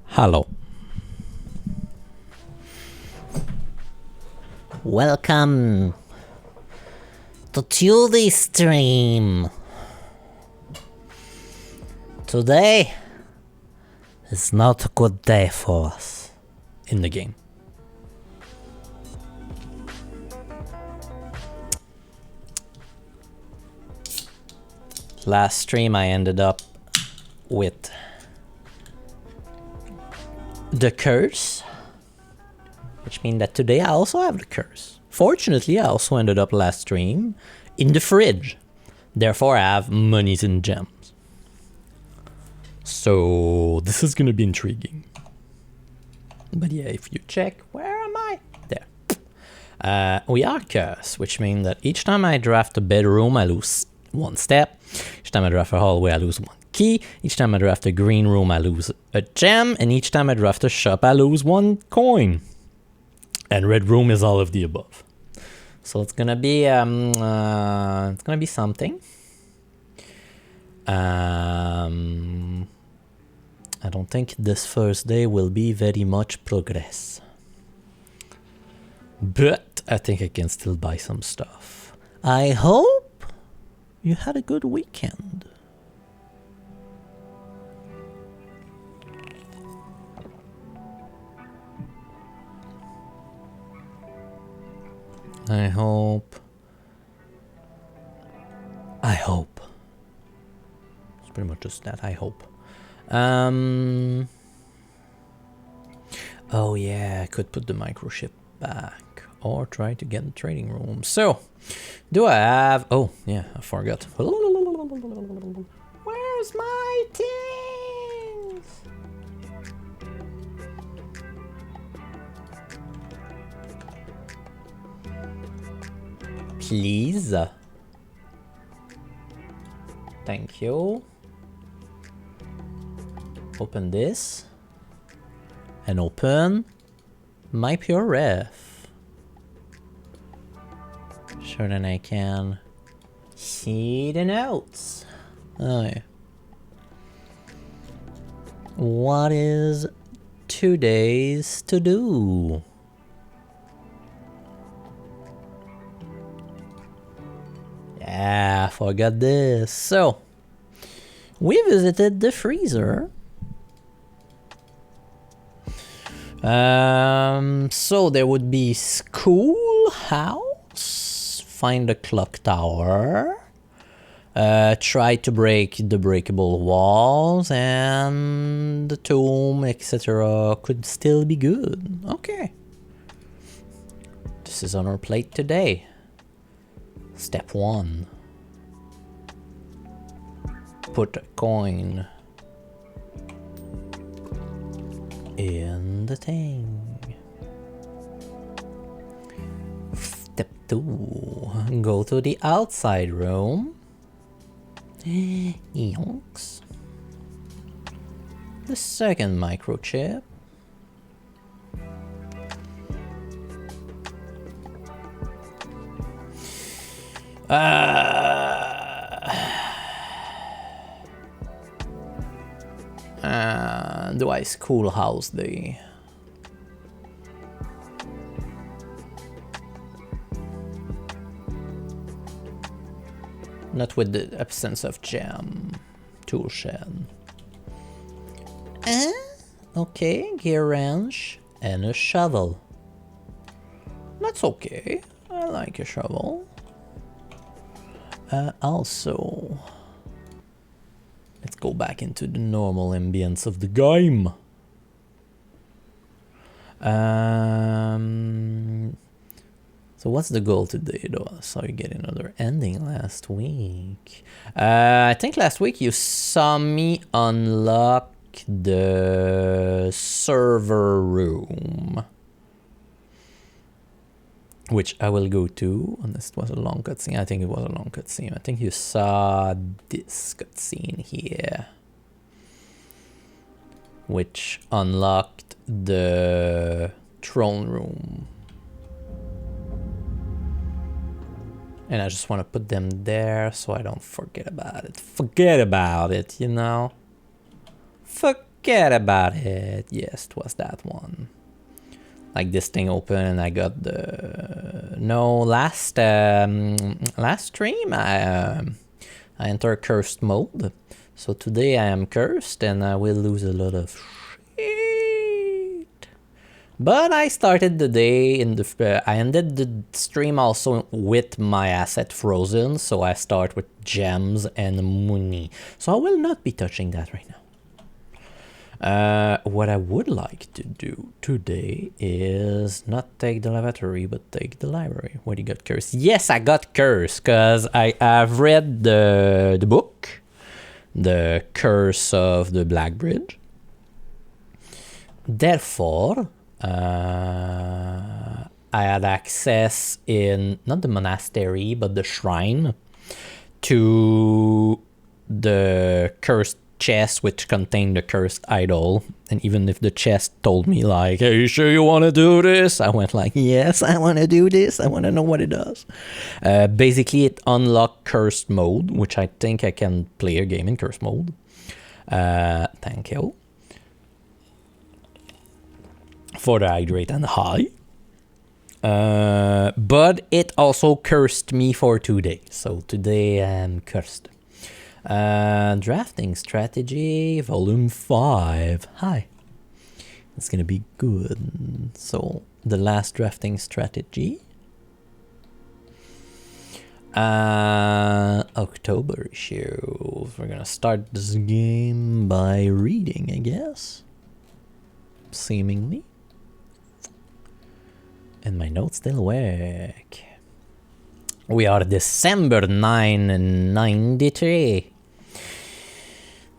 Hello. Welcome to Tuesday stream. Today is not a good day for us in the game. Last stream I ended up with the curse, which means that today I also have the curse. Fortunately, I also ended up last stream in the fridge. Therefore, I have monies and gems. So this is gonna be intriguing. But yeah, if you check, where am I? There. We are cursed, which means that each time I draft a bedroom, I lose 1 step. Each time I draft a hallway, I lose 1 key. Each time I draft a green room, I lose a gem. And each time I draft a shop, I lose 1 coin. And red room is all of the above. So it's gonna be something. I don't think this first day will be very much progress. But I think I can still buy some stuff. I hope you had a good weekend. I hope. It's pretty much just that, I hope. Oh yeah, I could put the microchip back or try to get the trading room. So, do I have... Oh, yeah, I forgot. Where's my things? Please. Thank you. Open this. And open my pure ref. Sure, then I can see the notes. Oh yeah. What is today's to do? Yeah, I forgot this. So, we visited the freezer. So there would be schoolhouse, find the clock tower, try to break the breakable walls, and the tomb, etc. could still be good. Okay. This is on our plate today. Step 1. Put a coin in the thing. Step 2. Go to the outside room. Yonks. The second microchip. Do I schoolhouse the... Not with the absence of gem. Tool shed. Okay, gear wrench and a shovel. That's okay. I like a shovel. Also, let's go back into the normal ambience of the game. So what's the goal today though? I saw you get another ending last week. I think last week you saw me unlock the server room, which I will go to, unless it was a long cutscene. I think it was a long cutscene. I think you saw this cutscene here, which unlocked the throne room. And I just want to put them there so I don't forget about it. Forget about it, you know? Forget about it. Yes, it was that one. Like this thing open and I got the... No, last stream I enter cursed mode. So today I am cursed and I will lose a lot of shit. But I started the day in the... I ended the stream also with my asset frozen. So I start with gems and money. So I will not be touching that right now. What I would like to do today is not take the lavatory, but take the library. What do you got cursed? Yes, I got cursed because I've read the book, The Curse of the Black Bridge. Therefore, I had access in, not the monastery, but the shrine to the cursed chest which contained the cursed idol, and even if the chest told me like, "Are you sure you want to do this?" I went like, "Yes, I want to do this. I want to know what it does." Basically, it unlocked cursed mode, which I think I can play a game in cursed mode. Thank you for the hydrate and high. But it also cursed me for 2 days, so today I'm cursed. Drafting strategy, volume 5. Hi. It's gonna be good. So the last drafting strategy. October issue. We're gonna start this game by reading, I guess. Seemingly. And my notes still work. We are December 993.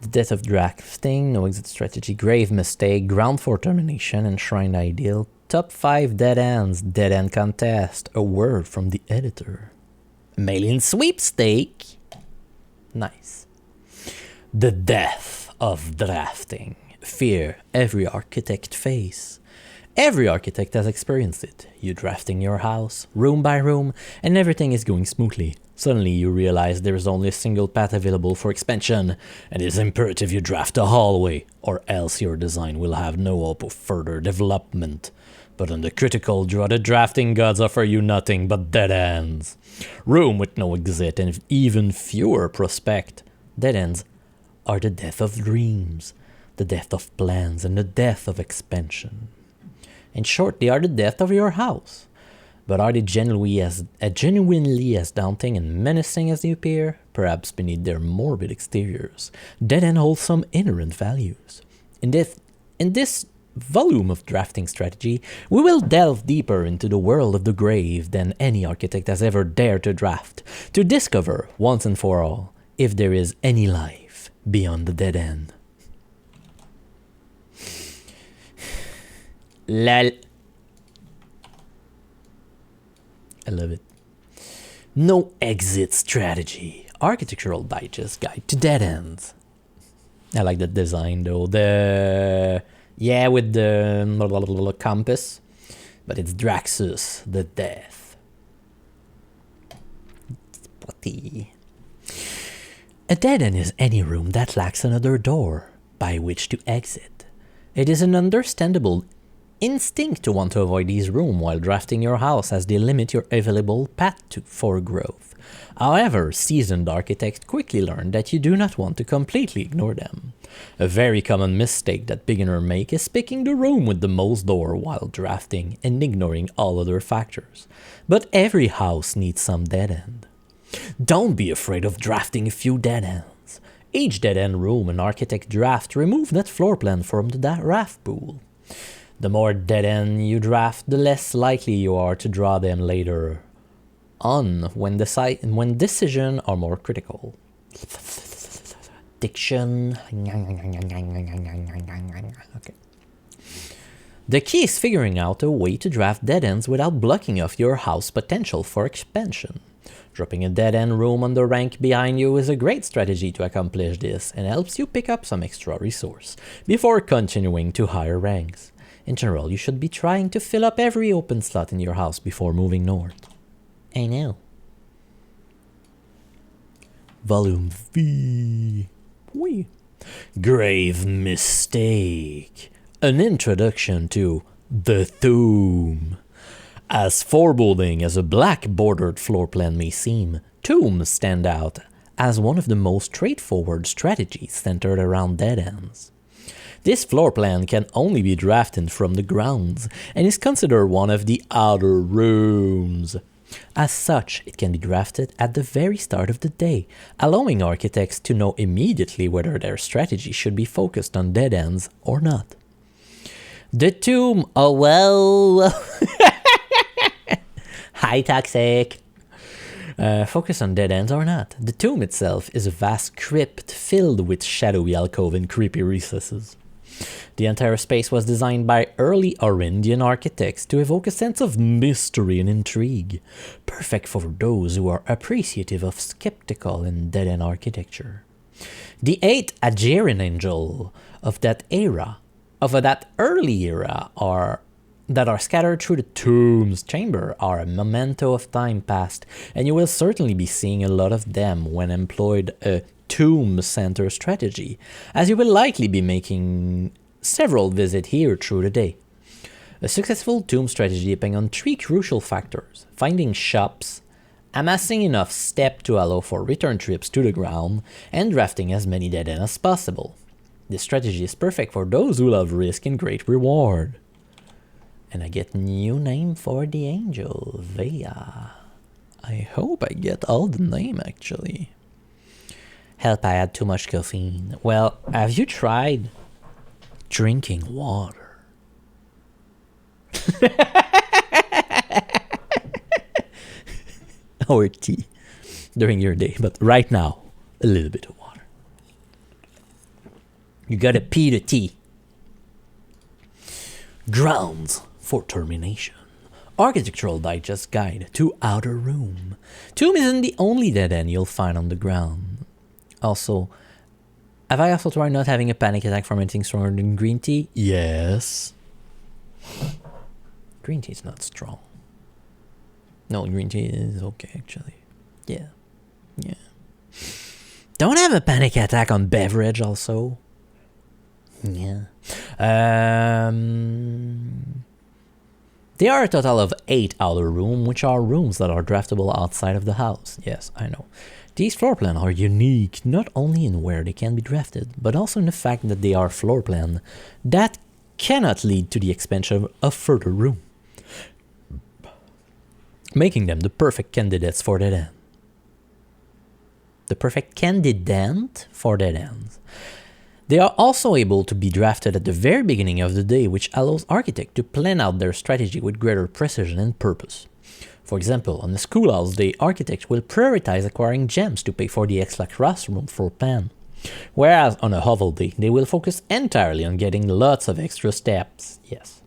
The death of drafting, no exit strategy, grave mistake, ground for termination, enshrined ideal, top 5 dead ends, dead end contest, a word from the editor. Mail-in sweepstake. Nice. The death of drafting. Fear every architect face. Every architect has experienced it. You drafting your house, room by room, and everything is going smoothly. Suddenly you realize there is only a single path available for expansion, and it is imperative you draft a hallway, or else your design will have no hope of further development. But on the critical draw, the drafting gods offer you nothing but dead ends. Room with no exit and even fewer prospect. Dead ends are the death of dreams, the death of plans, and the death of expansion. In short, they are the death of your house. But are they genuinely as daunting and menacing as they appear? Perhaps beneath their morbid exteriors, dead end hold some inherent values. In this volume of drafting strategy, we will delve deeper into the world of the grave than any architect has ever dared to draft, to discover, once and for all, if there is any life beyond the dead end. Lol. I love it. No exit strategy. Architectural Digest Guide to Dead Ends. I like the design though. Yeah, with the compass. But it's Draxus, the death. Spotty. A dead end is any room that lacks another door by which to exit. It is an understandable instinct to want to avoid these rooms while drafting your house, as they limit your available path for growth. However, seasoned architects quickly learn that you do not want to completely ignore them. A very common mistake that beginners make is picking the room with the most door while drafting and ignoring all other factors. But every house needs some dead end. Don't be afraid of drafting a few dead ends. Each dead end room an architect draft, remove that floor plan from the draft pool. The more dead end you draft, the less likely you are to draw them later on when decisions are more critical. Diction. Okay. The key is figuring out a way to draft dead ends without blocking off your house potential for expansion. Dropping a dead end room on the rank behind you is a great strategy to accomplish this and helps you pick up some extra resource before continuing to higher ranks. In general, you should be trying to fill up every open slot in your house before moving north. I know. Volume V. Oui. Grave Mistake. An introduction to The Tomb. As foreboding as a black-bordered floor plan may seem, tombs stand out as one of the most straightforward strategies centered around dead ends. This floor plan can only be drafted from the grounds and is considered one of the outer rooms. As such, it can be drafted at the very start of the day, allowing architects to know immediately whether their strategy should be focused on dead ends or not. The tomb, oh well. Hi, Toxic. Focus on dead ends or not. The tomb itself is a vast crypt filled with shadowy alcove and creepy recesses. The entire space was designed by early Arindian architects to evoke a sense of mystery and intrigue, perfect for those who are appreciative of skeptical and dead-end architecture. The 8 Aegirian angel of that early era that are scattered through the tomb's chamber are a memento of time past, and you will certainly be seeing a lot of them when employed a tomb center strategy, as you will likely be making several visits here through the day. A successful tomb strategy depends on 3 crucial factors: finding shops, amassing enough step to allow for return trips to the ground, and drafting as many dead ends as possible. This strategy is perfect for those who love risk and great reward. And I get new name for the angel, Vea. I hope I get all the name actually. Help, I had too much caffeine. Well, have you tried drinking water? Or tea during your day, but right now, a little bit of water. You gotta pee the tea. Grounds for termination. Architectural Digest Guide to Outer Room. Tomb isn't the only dead end you'll find on the ground. Also, have I also tried not having a panic attack from anything stronger than green tea? Yes. Green tea is not strong. No, green tea is okay actually. Yeah. Don't have a panic attack on beverage also. Yeah. There are a total of 8 outer rooms, which are rooms that are draftable outside of the house. Yes, I know. These floor plans are unique, not only in where they can be drafted, but also in the fact that they are floor plans that cannot lead to the expansion of further room, making them the perfect candidates for dead end. The perfect candidate for dead ends. They are also able to be drafted at the very beginning of the day, which allows architects to plan out their strategy with greater precision and purpose. For example, on a schoolhouse day, architects will prioritize acquiring gems to pay for the extra classroom floor plan, whereas on a hovel day, they will focus entirely on getting lots of extra steps. Yes.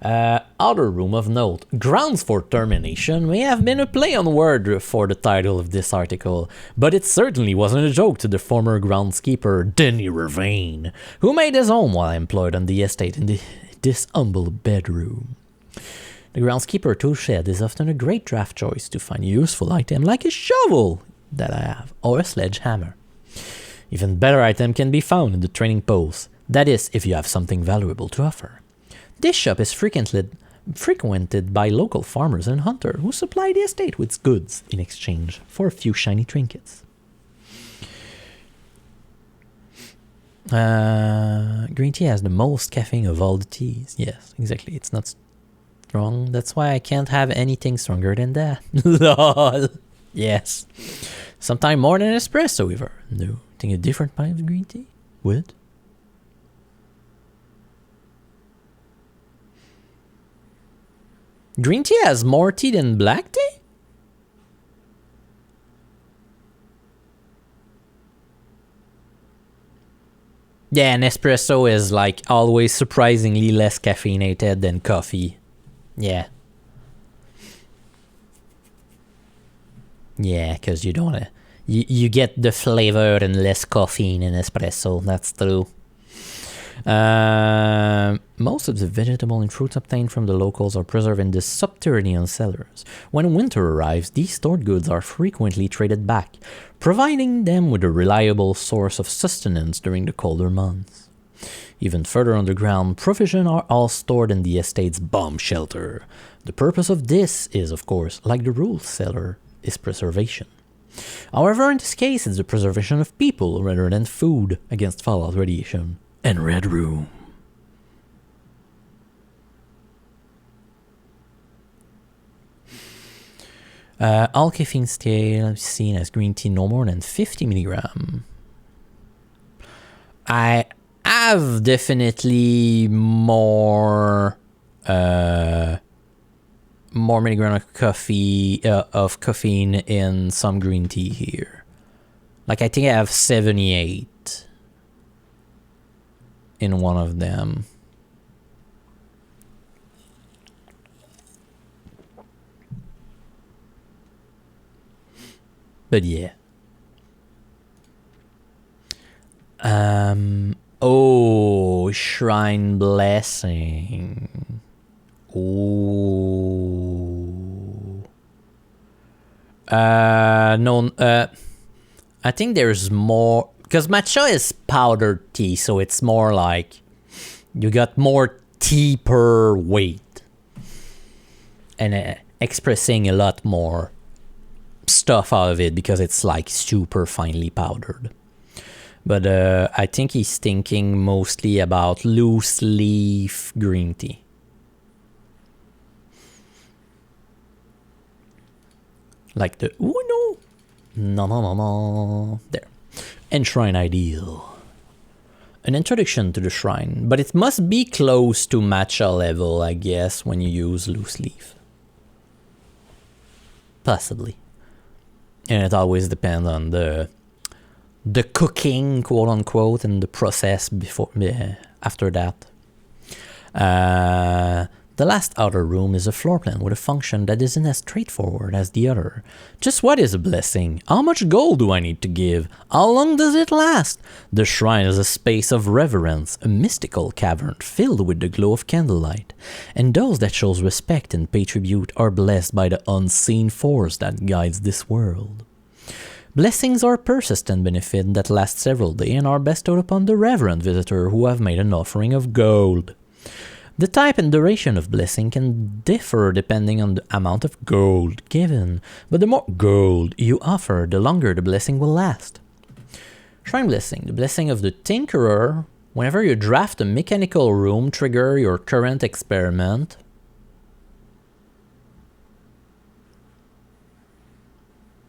Outer room of note. Grounds for termination may have been a play on word for the title of this article, but it certainly wasn't a joke to the former groundskeeper Denny Ravane, who made his home while employed on the estate in this humble bedroom. The groundskeeper tool shed is often a great draft choice to find a useful item like a shovel that I have, or a sledgehammer. Even better item can be found in the training post, that is, if you have something valuable to offer. This shop is frequented by local farmers and hunters who supply the estate with goods in exchange for a few shiny trinkets. Green tea has the most caffeine of all the teas. Yes, exactly. It's not strong. That's why I can't have anything stronger than that. Lol. Yes. Sometime more than espresso, ever. No. Think a different kind of green tea? Would? Green tea has more tea than black tea? Yeah, an espresso is like always surprisingly less caffeinated than coffee. Yeah. Yeah, because you don't wanna... You get the flavor and less caffeine in espresso, that's true. Most of the vegetable and fruits obtained from the locals are preserved in the subterranean cellars. When winter arrives, these stored goods are frequently traded back, providing them with a reliable source of sustenance during the colder months. Even further underground, provisions are all stored in the estate's bomb shelter. The purpose of this is, of course, like the rule cellar, is preservation. However, in this case, it's the preservation of people rather than food against fallout radiation and Red Room. All caffeine scale seen as green tea no more than 50 milligram. I have definitely more milligram of caffeine in some green tea here. Like I think I have 78 in one of them. But yeah. Oh, Shrine Blessing. Ooh. No, I think there's more, because matcha is powdered tea, so it's more like you got more tea per weight and expressing a lot more stuff out of it because it's like super finely powdered. But I think he's thinking mostly about loose leaf green tea. Like the, oh no, there. Enshrine Ideal. An introduction to the shrine, but it must be close to matcha level, I guess, when you use loose leaf. Possibly. And it always depends on the cooking, quote unquote, and the process before after that. The last outer room is a floor plan with a function that isn't as straightforward as the other. Just what is a blessing? How much gold do I need to give? How long does it last? The shrine is a space of reverence, a mystical cavern filled with the glow of candlelight. And those that shows respect and pay tribute are blessed by the unseen force that guides this world. Blessings are persistent benefit that last several days and are bestowed upon the reverent visitor who have made an offering of gold. The type and duration of blessing can differ depending on the amount of gold given, but the more gold you offer, the longer the blessing will last. Shrine Blessing, the blessing of the Tinkerer. Whenever you draft a mechanical room, trigger your current experiment.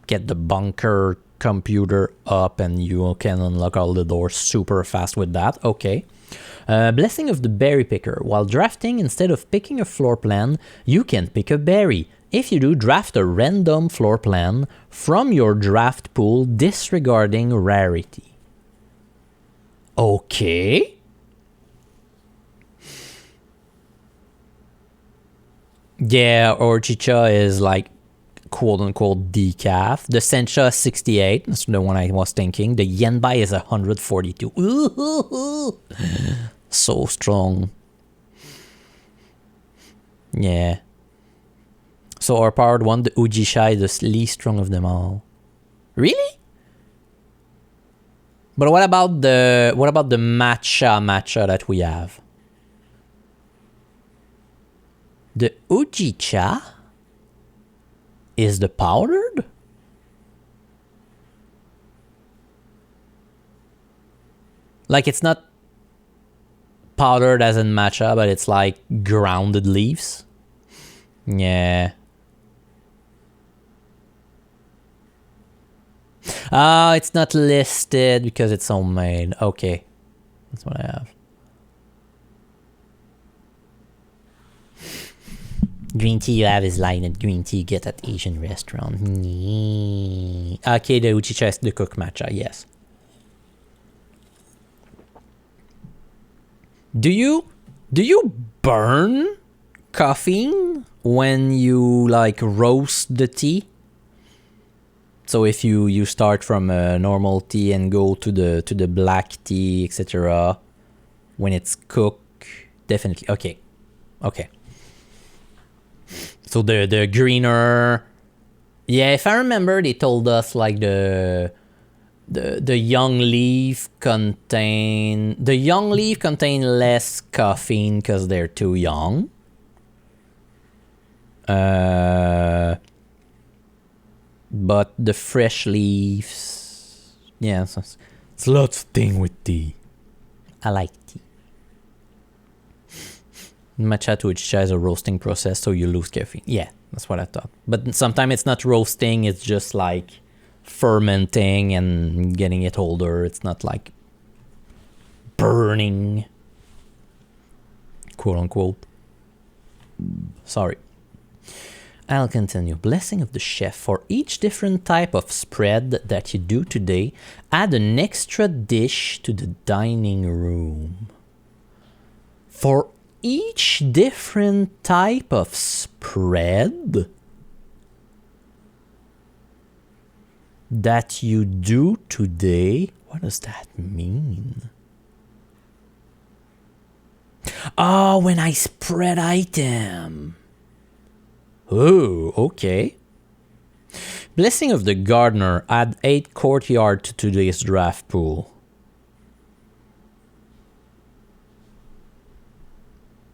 Get the bunker computer up and you can unlock all the doors super fast with that. Okay. Blessing of the Berry Picker. While drafting, instead of picking a floor plan, you can pick a berry. If you do, draft a random floor plan from your draft pool, disregarding rarity. Okay. Yeah, or Chicha is like quote-unquote decaf. The Sencha 68, that's the one I was thinking. The Yenbai is 142. Ooh, so strong. Yeah. So our powered one, the Ujishai, is the least strong of them all. Really? But what about the matcha that we have? The Ujicha is the powdered? Like it's not powdered as in matcha, but it's like grounded leaves. Yeah. It's not listed because it's homemade. Okay. That's what I have. Green tea you have is light and green tea you get at Asian restaurant. Okay, the Uchicha is the cook matcha, yes. Do you burn caffeine when you like roast the tea? So if you start from a normal tea and go to the black tea, etc., When it's cooked, definitely. Okay. Okay. So the greener... Yeah, if I remember, they told us like the young leaf contain less caffeine because they're too young. But the fresh leaves, yeah, it's lots of thing with tea. I like tea. Matcha to Uchicha is a roasting process, so you lose caffeine. Yeah, that's what I thought. But sometimes it's not roasting, it's just like fermenting and getting it older. It's not like burning, quote unquote. Sorry. I'll continue. Blessing of the chef. For each different type of spread that you do today, add an extra dish to the dining room. For each different type of spread that you do today, what does that mean? Oh, when I spread item. Oh, okay. Blessing of the gardener. Add 8 courtyard to today's draft pool.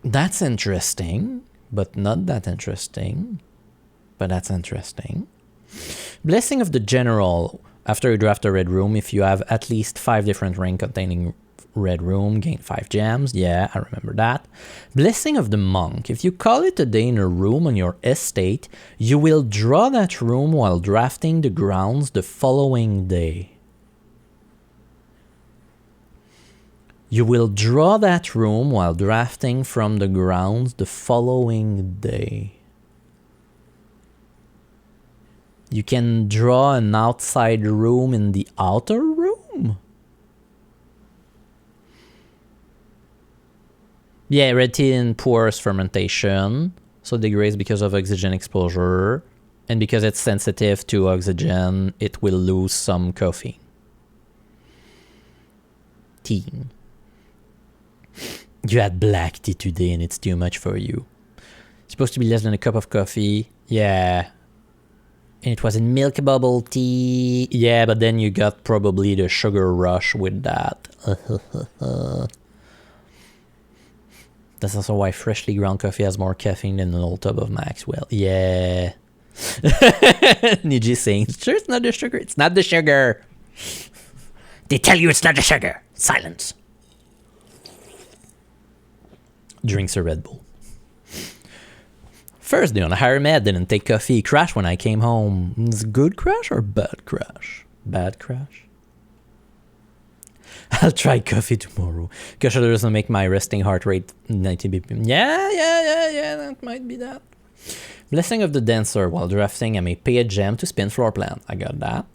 That's interesting, but not that interesting. But that's interesting. Blessing of the general. After you draft a red room, if you have at least 5 different rings containing red room, gain 5 gems. Yeah, I remember that. Blessing of the monk. If you call it a day in a room on your estate, you will draw that room while drafting the grounds the following day. You will draw that room while drafting from the grounds the following day. You can draw an outside room in the outer room? Yeah, red tea pours fermentation, so degrades because of oxygen exposure, and because it's sensitive to oxygen, it will lose some caffeine. Tea. You had black tea today and it's too much for you. It's supposed to be less than a cup of coffee. Yeah. And it was in milk bubble tea. Yeah, but then you got probably the sugar rush with that. That's also why freshly ground coffee has more caffeine than an old tub of Maxwell. Yeah. Niji saying, sure, it's not the sugar. It's not the sugar. They tell you it's not the sugar. Silence. Drinks a Red Bull. First day on a higher med, didn't take coffee. Crash when I came home. Is it good crash or bad crash? Bad crash? I'll try coffee tomorrow. Because it doesn't make my resting heart rate 90 BPM. Yeah, that might be that. Blessing of the Dancer. While drafting, I may pay a gem to spin floor plan. I got that.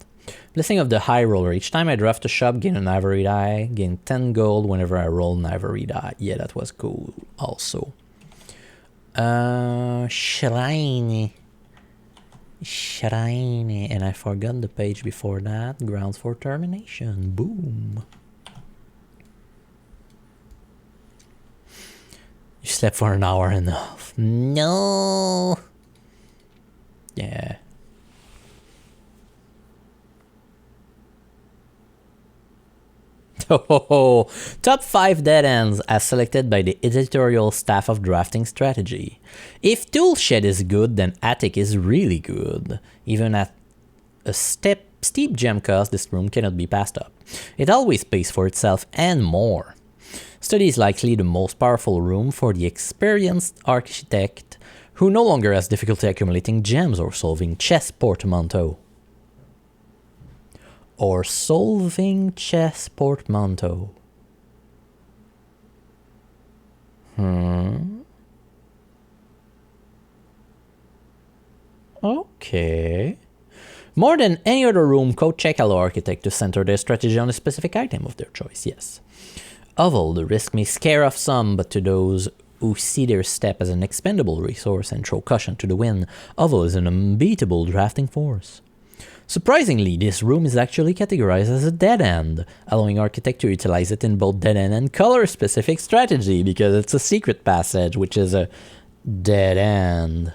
Blessing of the High Roller. Each time I draft a shop, gain an ivory die. Gain 10 gold whenever I roll an ivory die. Yeah, that was cool also. Shrine. And I forgot the page before that. Grounds for termination. Boom. You slept for an hour and a half. No. Yeah. Oh, top 5 dead ends as selected by the editorial staff of Drafting Strategy. If Toolshed is good, then Attic is really good. Even at a steep gem cost, this room cannot be passed up. It always pays for itself and more. Study is likely the most powerful room for the experienced architect who no longer has difficulty accumulating gems or solving chess portmanteau. Or solving chess portmanteau. Okay. More than any other room, check allow architect to center their strategy on a specific item of their choice, yes. Oval, the risk may scare off some, but to those who see their step as an expendable resource and throw caution to the wind, Oval is an unbeatable drafting force. Surprisingly, this room is actually categorized as a dead end, allowing architect to utilize it in both dead end and color-specific strategy because it's a secret passage, which is a dead end.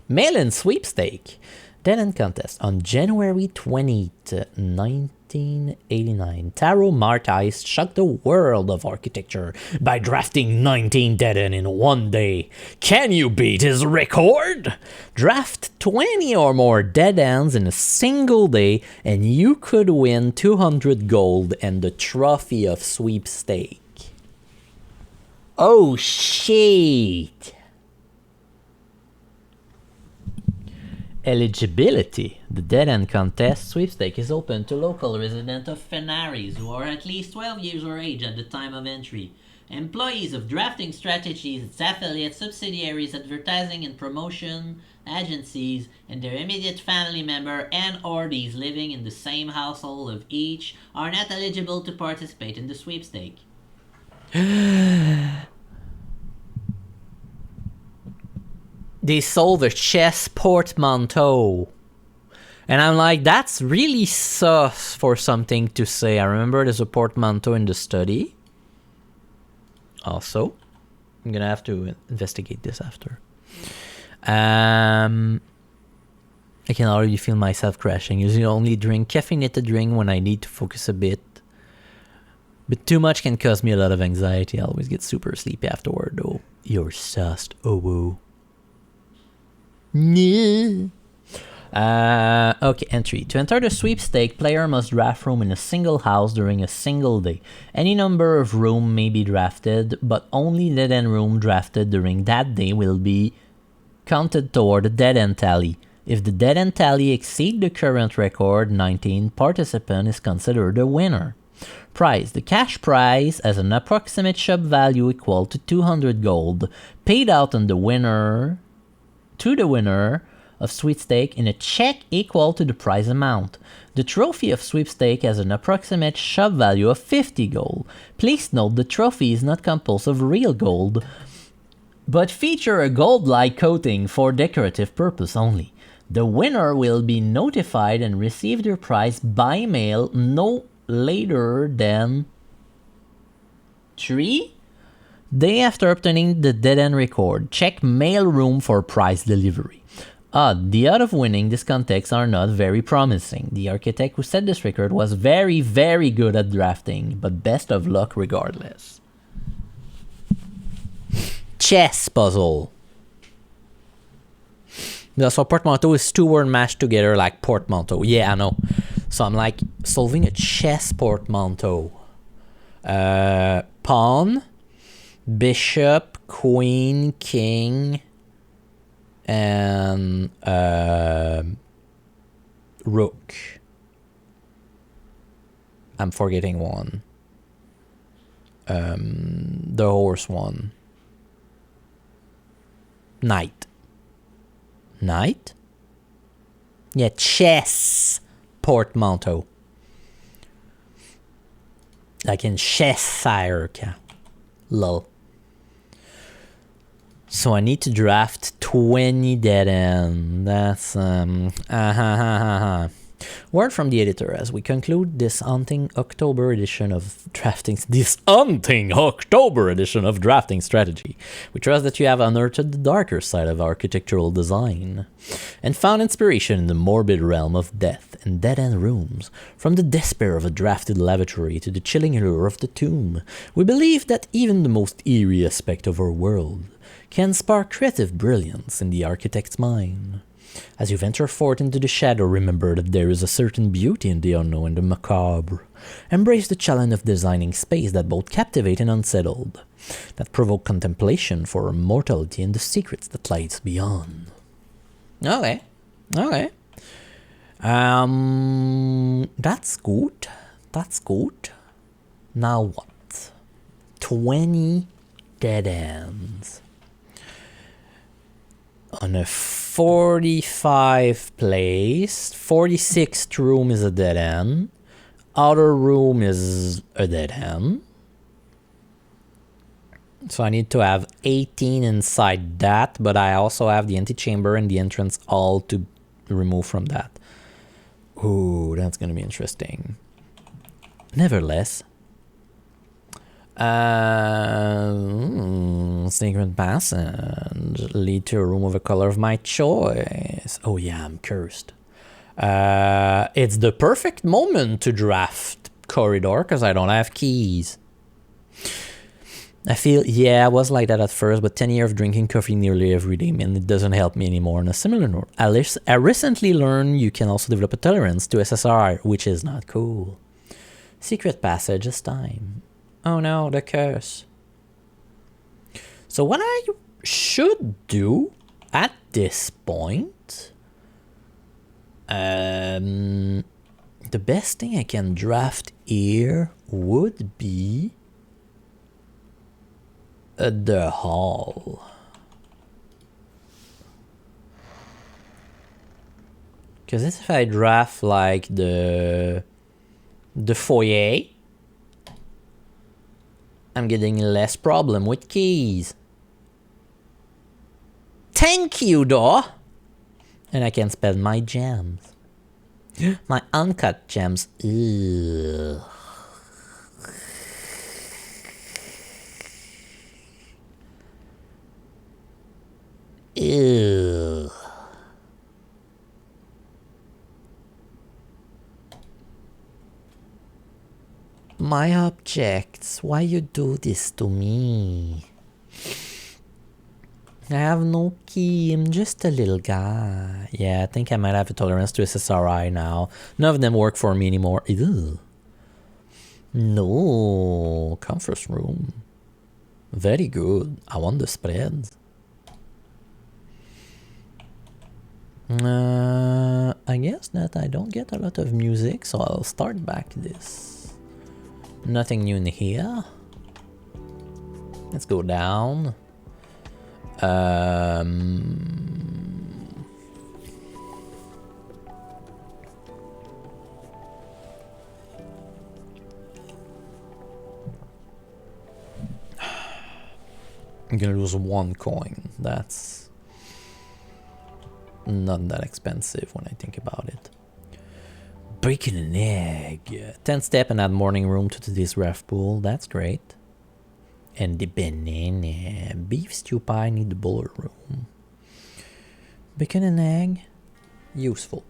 Mail-in sweepstake. Dead end contest on January 20th, 1989. Taro Martais shocked the world of architecture by drafting 19 dead end in one day. Can you beat his record? Draft 20 or more dead ends in a single day and you could win 200 gold and the trophy of sweepstake. Oh shit! Eligibility. The Dead End Contest sweepstake is open to local residents of Fenaris who are at least 12 years of age at the time of entry, employees of Drafting Strategies, its affiliates, subsidiaries, advertising and promotion agencies, and their immediate family member and or these living in the same household of each are not eligible to participate in the sweepstake. They sold a chess portmanteau. And I'm like, that's really sus for something to say. I remember there's a portmanteau in the study. Also, I'm gonna have to investigate this after. I can already feel myself crashing. Usually only drink caffeinated drink when I need to focus a bit. But too much can cause me a lot of anxiety. I always get super sleepy afterward though. You're sussed. Oh woo. Okay, entry. To enter the sweepstake, player must draft room in a single house during a single day. Any number of room may be drafted, but only dead end room drafted during that day will be counted toward the dead end tally. If the dead end tally exceeds the current record, 19 participant is considered a winner. Prize. The cash prize has an approximate shop value equal to 200 gold, paid out on the winner to the winner of sweepstake in a check equal to the prize amount. The trophy of sweepstake has an approximate shop value of 50 gold. Please note the trophy is not composed of real gold, but feature a gold-like coating for decorative purpose only. The winner will be notified and receive their prize by mail no later than 3 day after obtaining the dead end record. Check mail room for prize delivery. The odds of winning this contest are not very promising. The architect who set this record was very, very good at drafting, but best of luck regardless. Chess puzzle. So portmanteau is two words mashed together like portmanteau. Yeah, I know. So I'm like solving a chess portmanteau. Pawn, bishop, queen, king, and rook. I'm forgetting one. The horse one. Knight. Knight? Yeah, chess portmanteau. Like in Cheshire. Lol. So I need to draft 20 dead end. That's Word from the editor as we conclude this hunting October edition of drafting strategy. We trust that you have unearthed the darker side of architectural design and found inspiration in the morbid realm of death and dead end rooms. From the despair of a drafted lavatory to the chilling allure of the tomb, we believe that even the most eerie aspect of our world can spark creative brilliance in the architect's mind. As you venture forth into the shadow, remember that there is a certain beauty in the unknown and the macabre. Embrace the challenge of designing space that both captivate and unsettled, that provoke contemplation for immortality and the secrets that lies beyond. Okay. That's good. Now what? 20 dead ends. On a 45 place, 46th room is a dead end. Outer room is a dead end. So I need to have 18 inside that, but I also have the antechamber and the entrance all to remove from that. Ooh, that's gonna be interesting. Nevertheless. Secret passage. Lead to a room of the color of my choice. Oh yeah, I'm cursed. It's the perfect moment to draft corridor because I don't have keys. I feel, yeah, I was like that at first, but 10 years of drinking coffee nearly every day, man, it doesn't help me anymore. On a similar note, I recently learned you can also develop a tolerance to SSRI, which is not cool. Secret passage this time. Oh no, the curse. So what I should do at this point, the best thing I can draft here would be the hall. Because if I draft like the foyer, I'm getting less problem with keys. Thank you, though. And I can spend my gems. My uncut gems. Ugh. Ew. My objects, why you do this to me? I have no key, I'm just a little guy. Yeah, I think I might have a tolerance to SSRI now. None of them work for me anymore. Ew. No, conference room. Very good. I want the spreads. I guess that I don't get a lot of music, so I'll start back this. Nothing new in here. Let's go down. I'm gonna lose 1 coin. That's not that expensive when I think about it. Breaking an egg. 10 step and add morning room to today's ref pool. That's great. And the banana. Beef stew pie need the bullet room. Bacon and egg. Useful.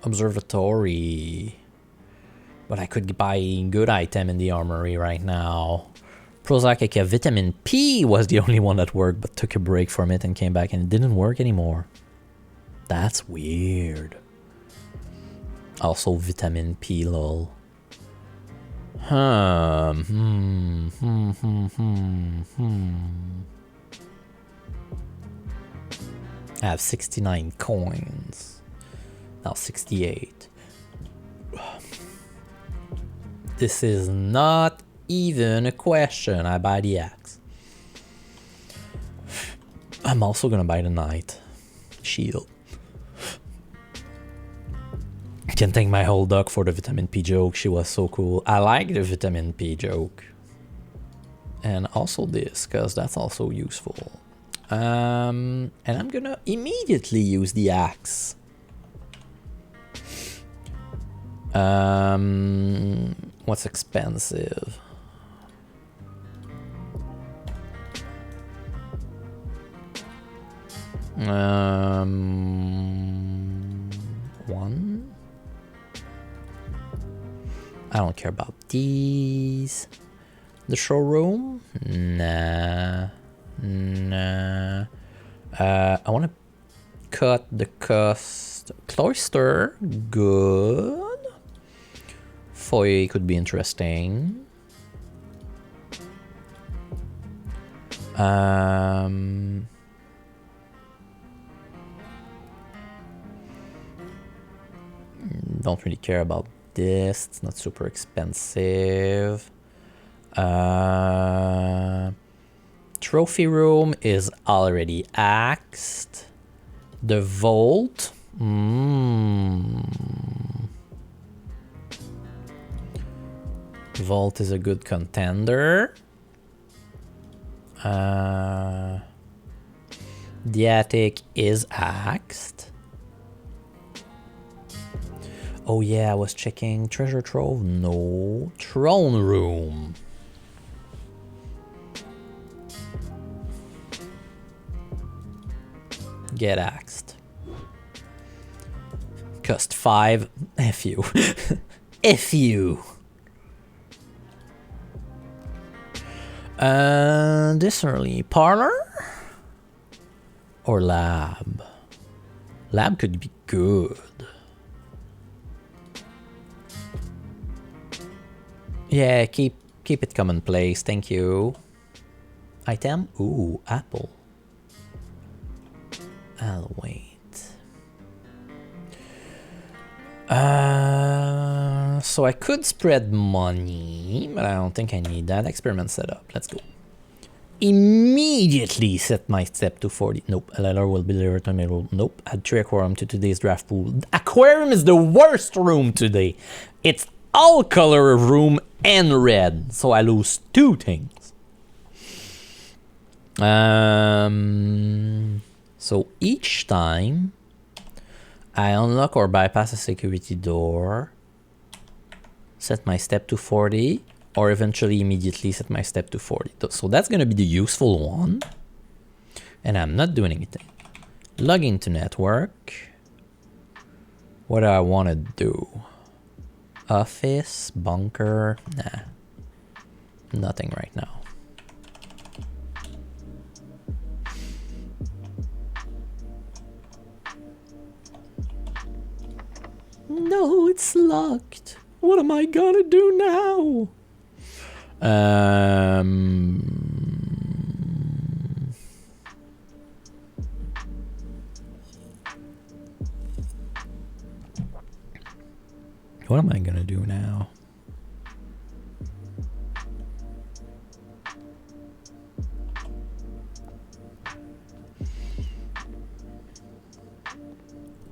Observatory. But I could buy a good item in the armory right now. Prozac, vitamin P was the only one that worked, but took a break from it and came back and it didn't work anymore. That's weird. Also vitamin P, lol. I have 69 coins. Now 68. This is not even a question. I buy the axe. I'm also gonna buy the knight shield. I can thank my whole dog for the vitamin P joke. She was so cool. I like the vitamin P joke. And also this, because that's also useful. And I'm gonna immediately use the axe. What's expensive? One. I don't care about these. The showroom? Nah. Nah. I want to cut the cost. Cloister, good. Foyer could be interesting. Don't really care about this. It's not super expensive. Trophy room is already axed. The vault. Vault is a good contender. The attic is axed. Oh yeah, I was checking treasure trove. No. Throne room. Get axed. Cost 5. F you. F you. This early parlor or lab? Lab could be good. Yeah, keep it commonplace. Thank you. Item? Ooh, apple. I'll wait. So I could spread money, but I don't think I need that. Experiment setup. Let's go. Immediately set my step to 40. Nope. LLR will be delivered to my room. Nope. Add 3 aquarium to today's draft pool. Aquarium is the worst room today. It's all color room and red. So I lose 2 things. So each time I unlock or bypass a security door, set my step to 40, or eventually immediately set my step to 40. So that's going to be the useful one. And I'm not doing anything. Log into network. What do I want to do? Office, bunker, nah. Nothing right now. No, it's locked. What am I gonna do now? What am I gonna do now?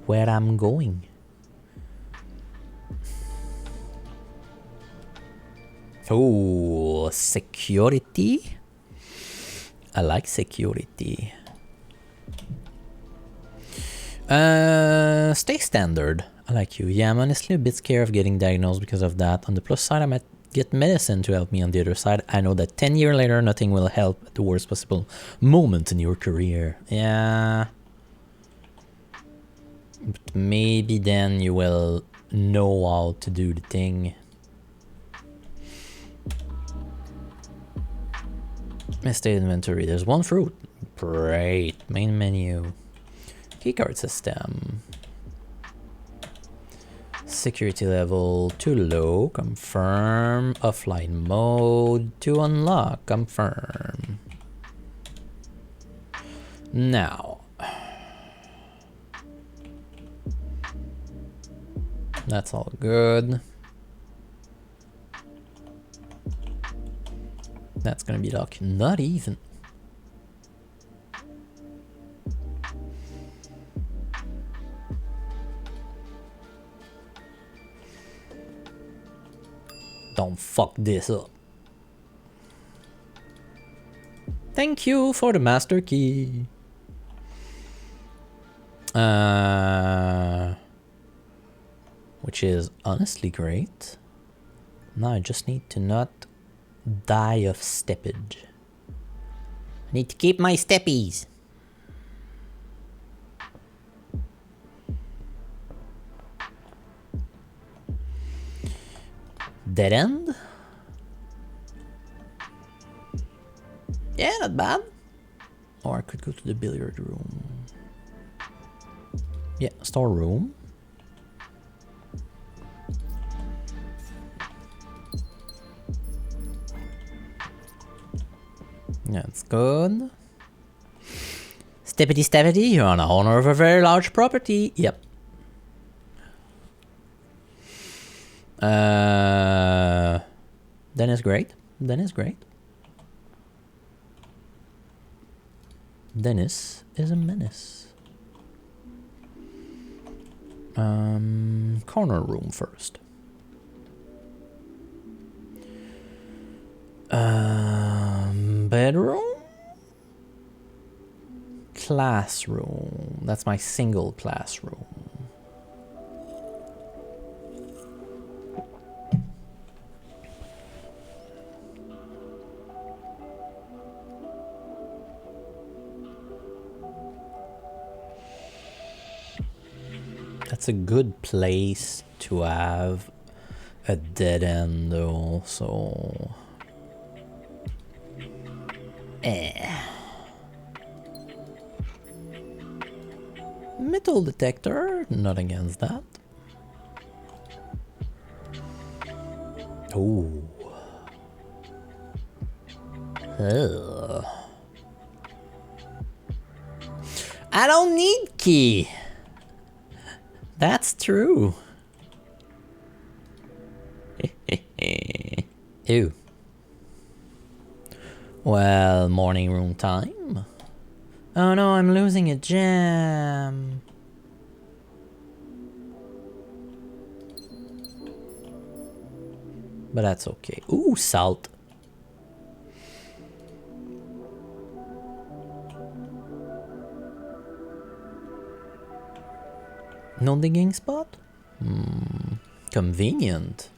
Where I'm going? Oh, security. I like security. Stay standard. I like you. Yeah, I'm honestly a bit scared of getting diagnosed because of that. On the plus side, I might get medicine to help me. On the other side, I know that 10 years later, nothing will help at the worst possible moment in your career. Yeah. But maybe then you will know how to do the thing. Estate inventory. There's 1 fruit. Great. Main menu. Keycard system. Security level too low. Confirm. Offline mode to unlock. Confirm. Now. That's all good. That's gonna be luck. Not even. Don't fuck this up. Thank you for the master key. Which is honestly great. Now I just need to not die of steppage. I need to keep my steppies. Dead end? Yeah, not bad. Or I could go to the billiard room. Yeah, storeroom. That's good. Steppity steppity, you're an owner of a very large property. Yep. Dennis great. Dennis great. Dennis is a menace. Corner room first. Bedroom? Classroom. That's my single classroom. That's a good place to have a dead end though, so... Metal detector, not against that. Ooh. Ugh. I don't need key. That's true. Ew. Well, morning room time. Oh no, I'm losing a gem. But that's okay. Ooh, salt. No digging spot? Convenient.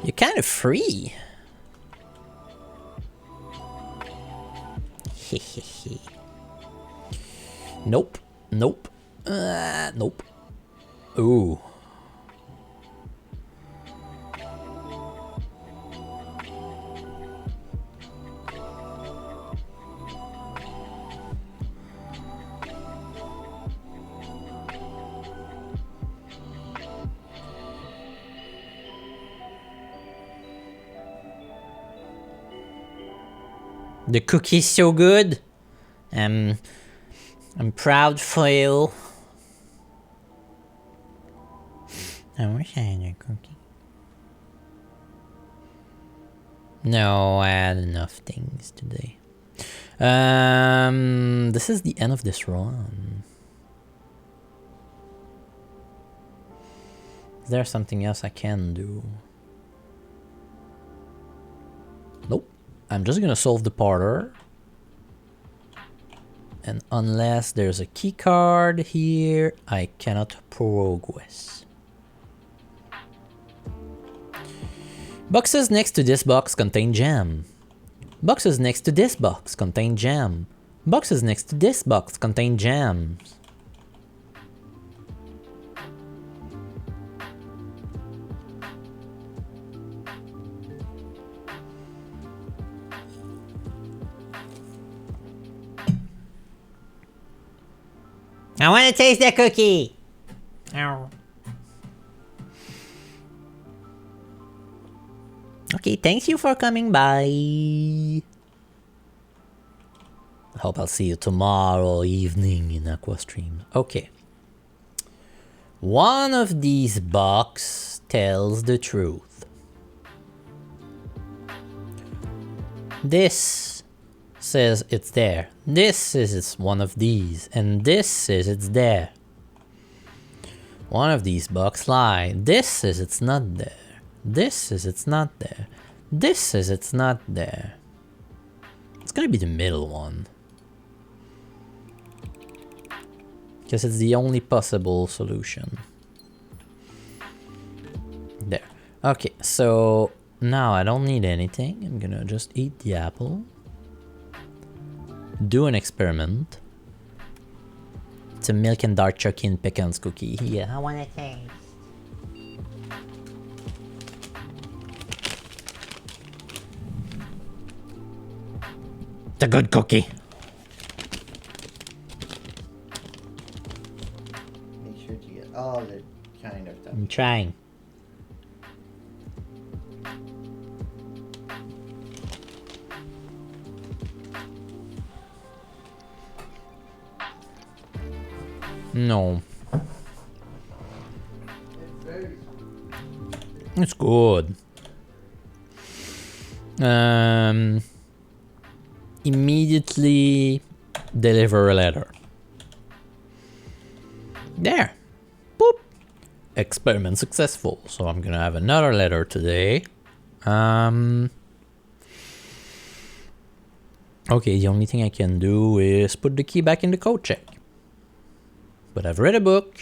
You're kind of free. Nope. Nope. Nope. Ooh. The cookie's so good. I'm proud for you. I wish I had a cookie. No, I had enough things today. This is the end of this run. Is there something else I can do? Nope. I'm just gonna solve the parlor. And unless there's a key card here, I cannot progress. Boxes next to this box contain jam. Boxes next to this box contain jam. Boxes next to this box contain jams. I want to taste that cookie. Ow. Okay, thank you for coming by. I hope I'll see you tomorrow evening in Aquastream. Okay. One of these boxes tells the truth. This says it's there. This says it's one of these. And this says it's there. One of these boxes lie. This says it's not there. This says it's not there. This says it's not there. It's gonna be the middle one. Because it's the only possible solution. There. Okay, so now I don't need anything. I'm gonna just eat the apple. Do an experiment. It's a milk and dark chocolate and pecans cookie. Yeah, I want to taste. It's a good cookie. Make sure to get all the kind of stuff. I'm trying. No. It's good. Immediately deliver a letter. There. Boop. experiment successful. So I'm gonna have another letter today. Okay, the only thing I can do is put the key back in the code check. But I've read a book,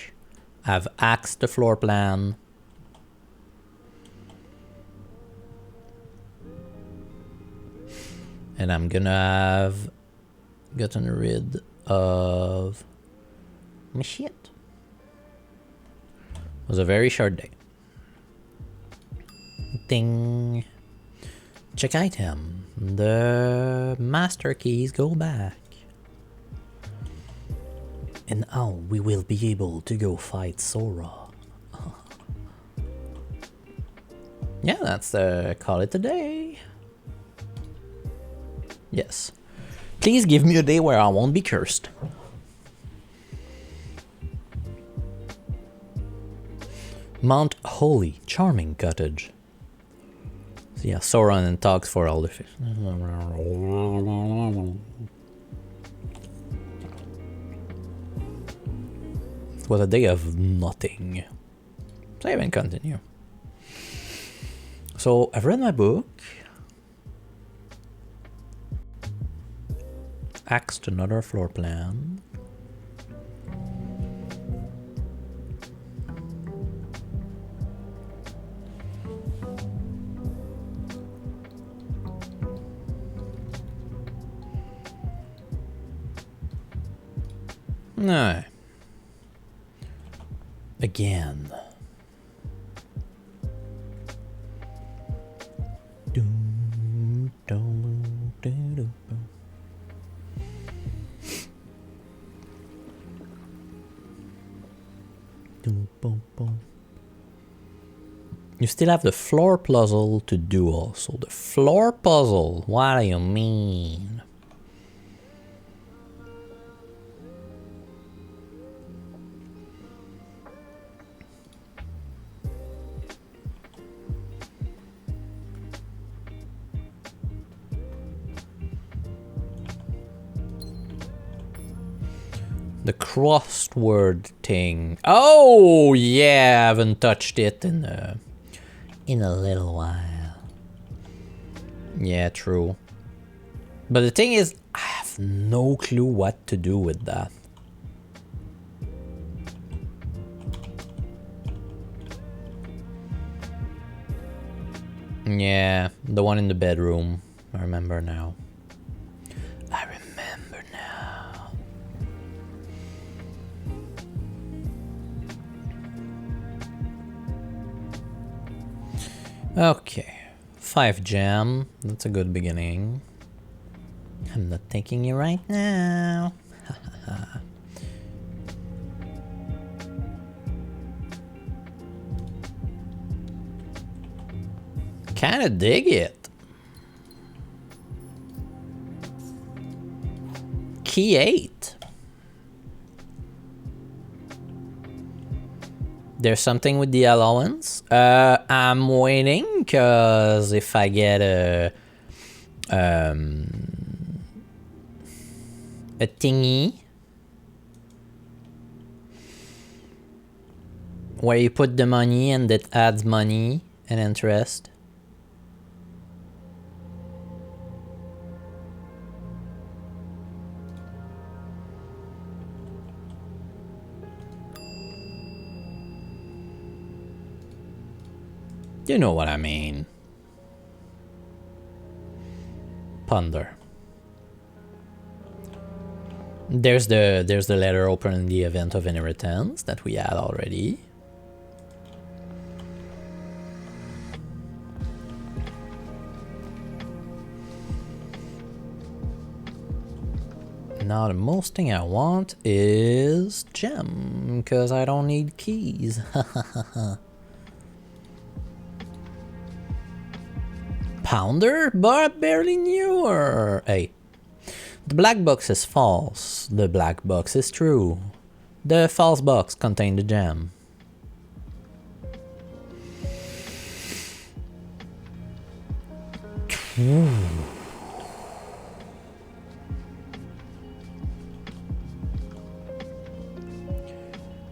I've axed the floor plan. And I'm gonna have gotten rid of my shit. It was a very short day. Ding. Check item. The master keys go back. And now we will be able to go fight Sora. Yeah, that's call it a day. Yes. Please give me a day where I won't be cursed. Mount Holy, charming cottage. So yeah, Sora and talks for all the fish. It was a day of nothing. Save and continue. So I've read my book. Axed another floor plan. No. Again. You still have the floor puzzle to do also. The floor puzzle, what do you mean? The crossword thing. Oh yeah, I haven't touched it in a little while. Yeah, true. But the thing is, I have no clue what to do with that. Yeah, the one in the bedroom. I remember now. I remember now. Okay, 5 gem. That's a good beginning. I'm not taking you right now. Kinda dig it. Key 8. There's something with the allowance. I'm waiting, cause if I get a thingy where you put the money and that adds money and interest. You know what I mean. Ponder. There's the letter opening the event of inheritance that we had already. Now the most thing I want is gem, because I don't need keys. Pounder? But I barely knew her. Hey. The black box is false. The black box is true. The false box contained the gem.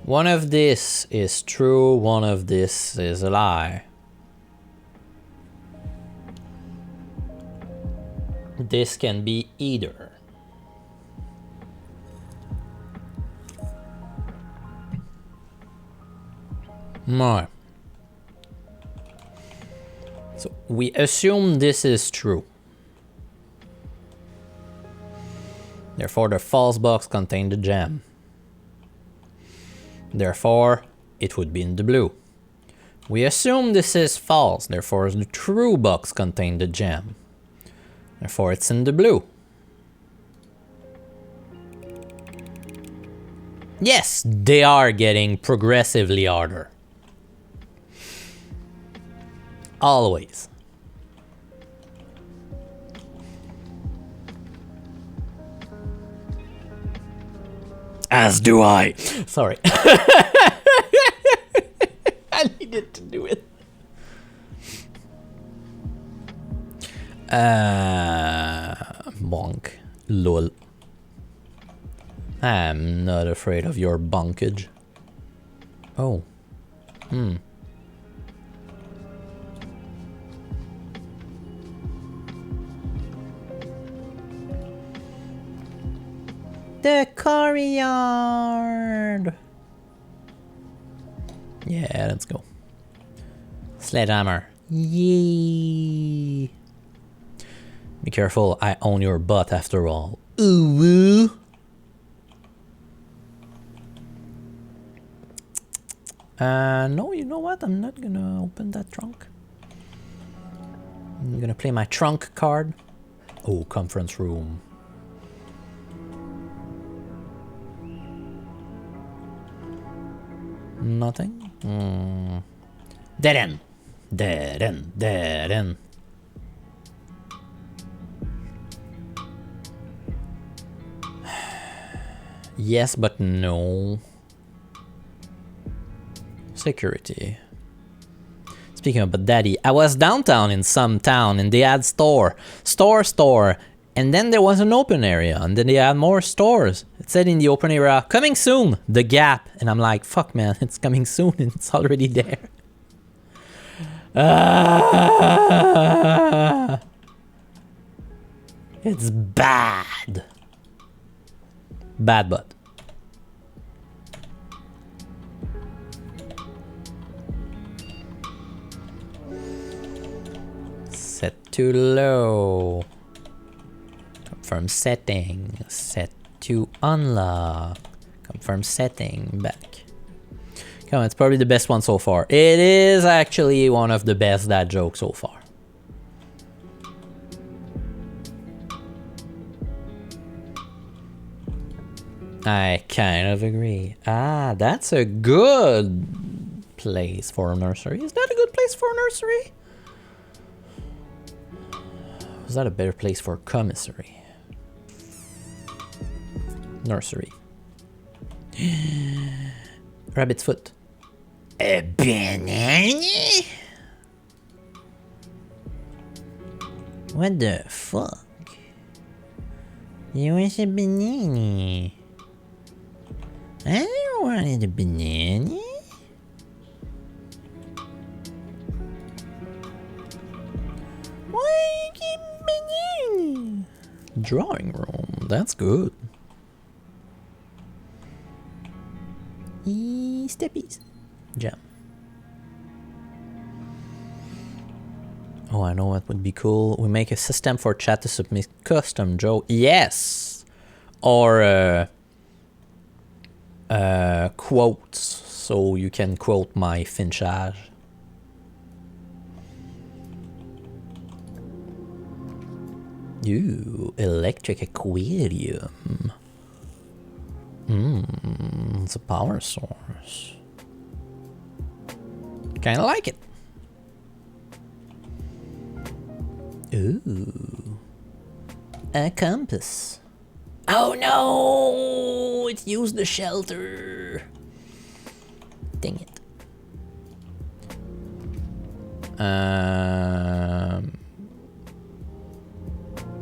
One of this is true, one of this is a lie. This can be either. No. So we assume this is true. Therefore, the false box contained the gem. Therefore, it would be in the blue. We assume this is false. Therefore, the true box contained the gem. Therefore, it's in the blue. Yes, they are getting progressively harder. Always. As do I. Sorry. I needed to do it. Bonk. Lol. I'm not afraid of your bonkage. Oh. The courtyard. Yeah, let's go. Sledgehammer. Yay. Be careful, I own your butt after all. Ooh. No, you know what? I'm not gonna open that trunk. I'm gonna play my trunk card. Oh, conference room. Nothing? Dead end. Dead end. Dead end. Yes, but no. Security. Speaking of daddy, I was downtown in some town and they had store, and then there was an open area and then they had more stores. It said in the open area, coming soon, The Gap. And I'm like, fuck man, it's coming soon and it's already there. It's bad. Bad but. Set to low. Confirm setting. Set to unlock. Confirm setting. Back. Come on, it's probably the best one so far. It is actually one of the best dad jokes so far. I kind of agree. Ah, that's a good place for a nursery. Is that a good place for a nursery? Is that a better place for a commissary? Nursery. Rabbit's foot. A banana? What the fuck? You want a banana? I don't want a banana. Why you keep banana? Drawing room, that's good. Steppies. Jam. Oh, I know what would be cool. We make a system for chat to submit custom joke. Yes! Or quotes, so you can quote my Finchage. Ooh, electric aquarium. It's a power source. Kinda like it. Ooh. A compass. Oh no! It used the shelter. Dang it.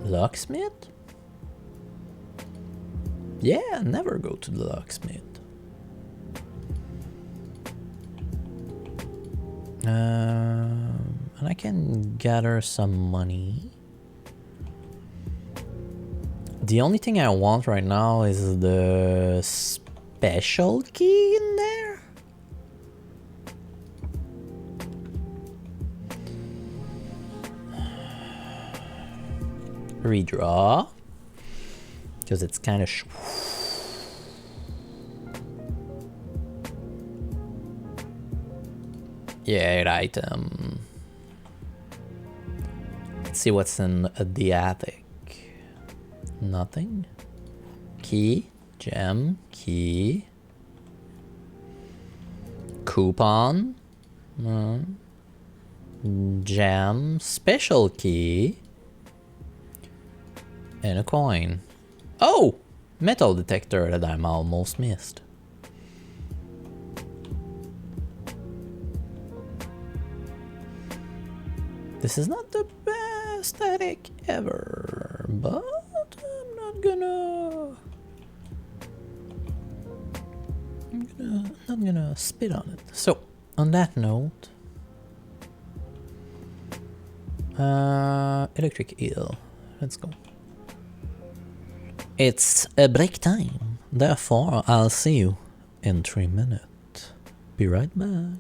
Locksmith? Yeah, never go to the locksmith. And I can gather some money. The only thing I want right now is the special key in there. Redraw. Because it's kind of... Yeah, item. Let's see what's in the attic. Nothing. Key. Gem. Key. Coupon. Gem. Special key. And a coin. Oh! Metal detector that I'm almost missed. This is not the best attic ever, but I'm not gonna spit on it. So, on that note, electric eel. Let's go. It's a break time. Therefore, I'll see you in 3 minutes. Be right back.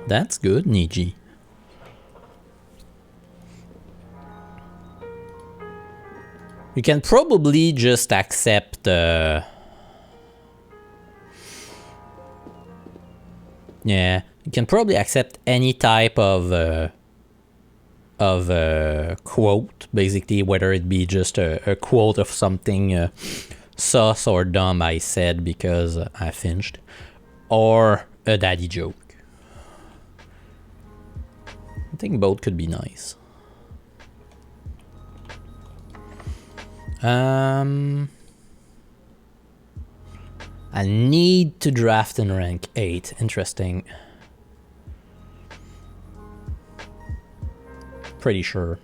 That's good, Niji. You can probably just accept yeah, you can probably accept any type of quote, basically, whether it be just a quote of something sus or dumb I said because I finished, or a daddy joke. I think both could be nice. I need to draft in rank 8. Interesting. Pretty sure.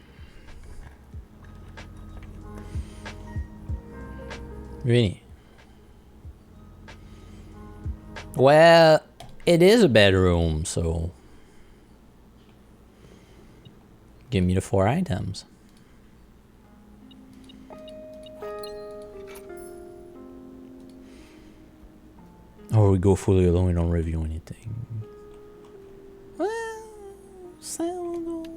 Really? Well, it is a bedroom, so give me the 4 items. Or we go fully alone, we don't review anything. Well, sound.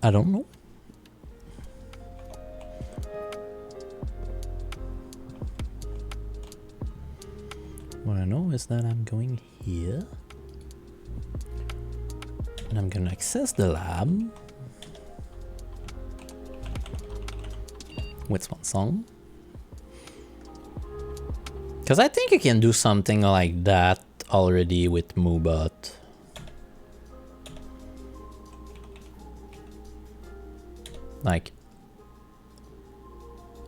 I don't know. What I know is that I'm going here. And I'm gonna access the lab. With one song. Because I think you can do something like that already with Moobot. Like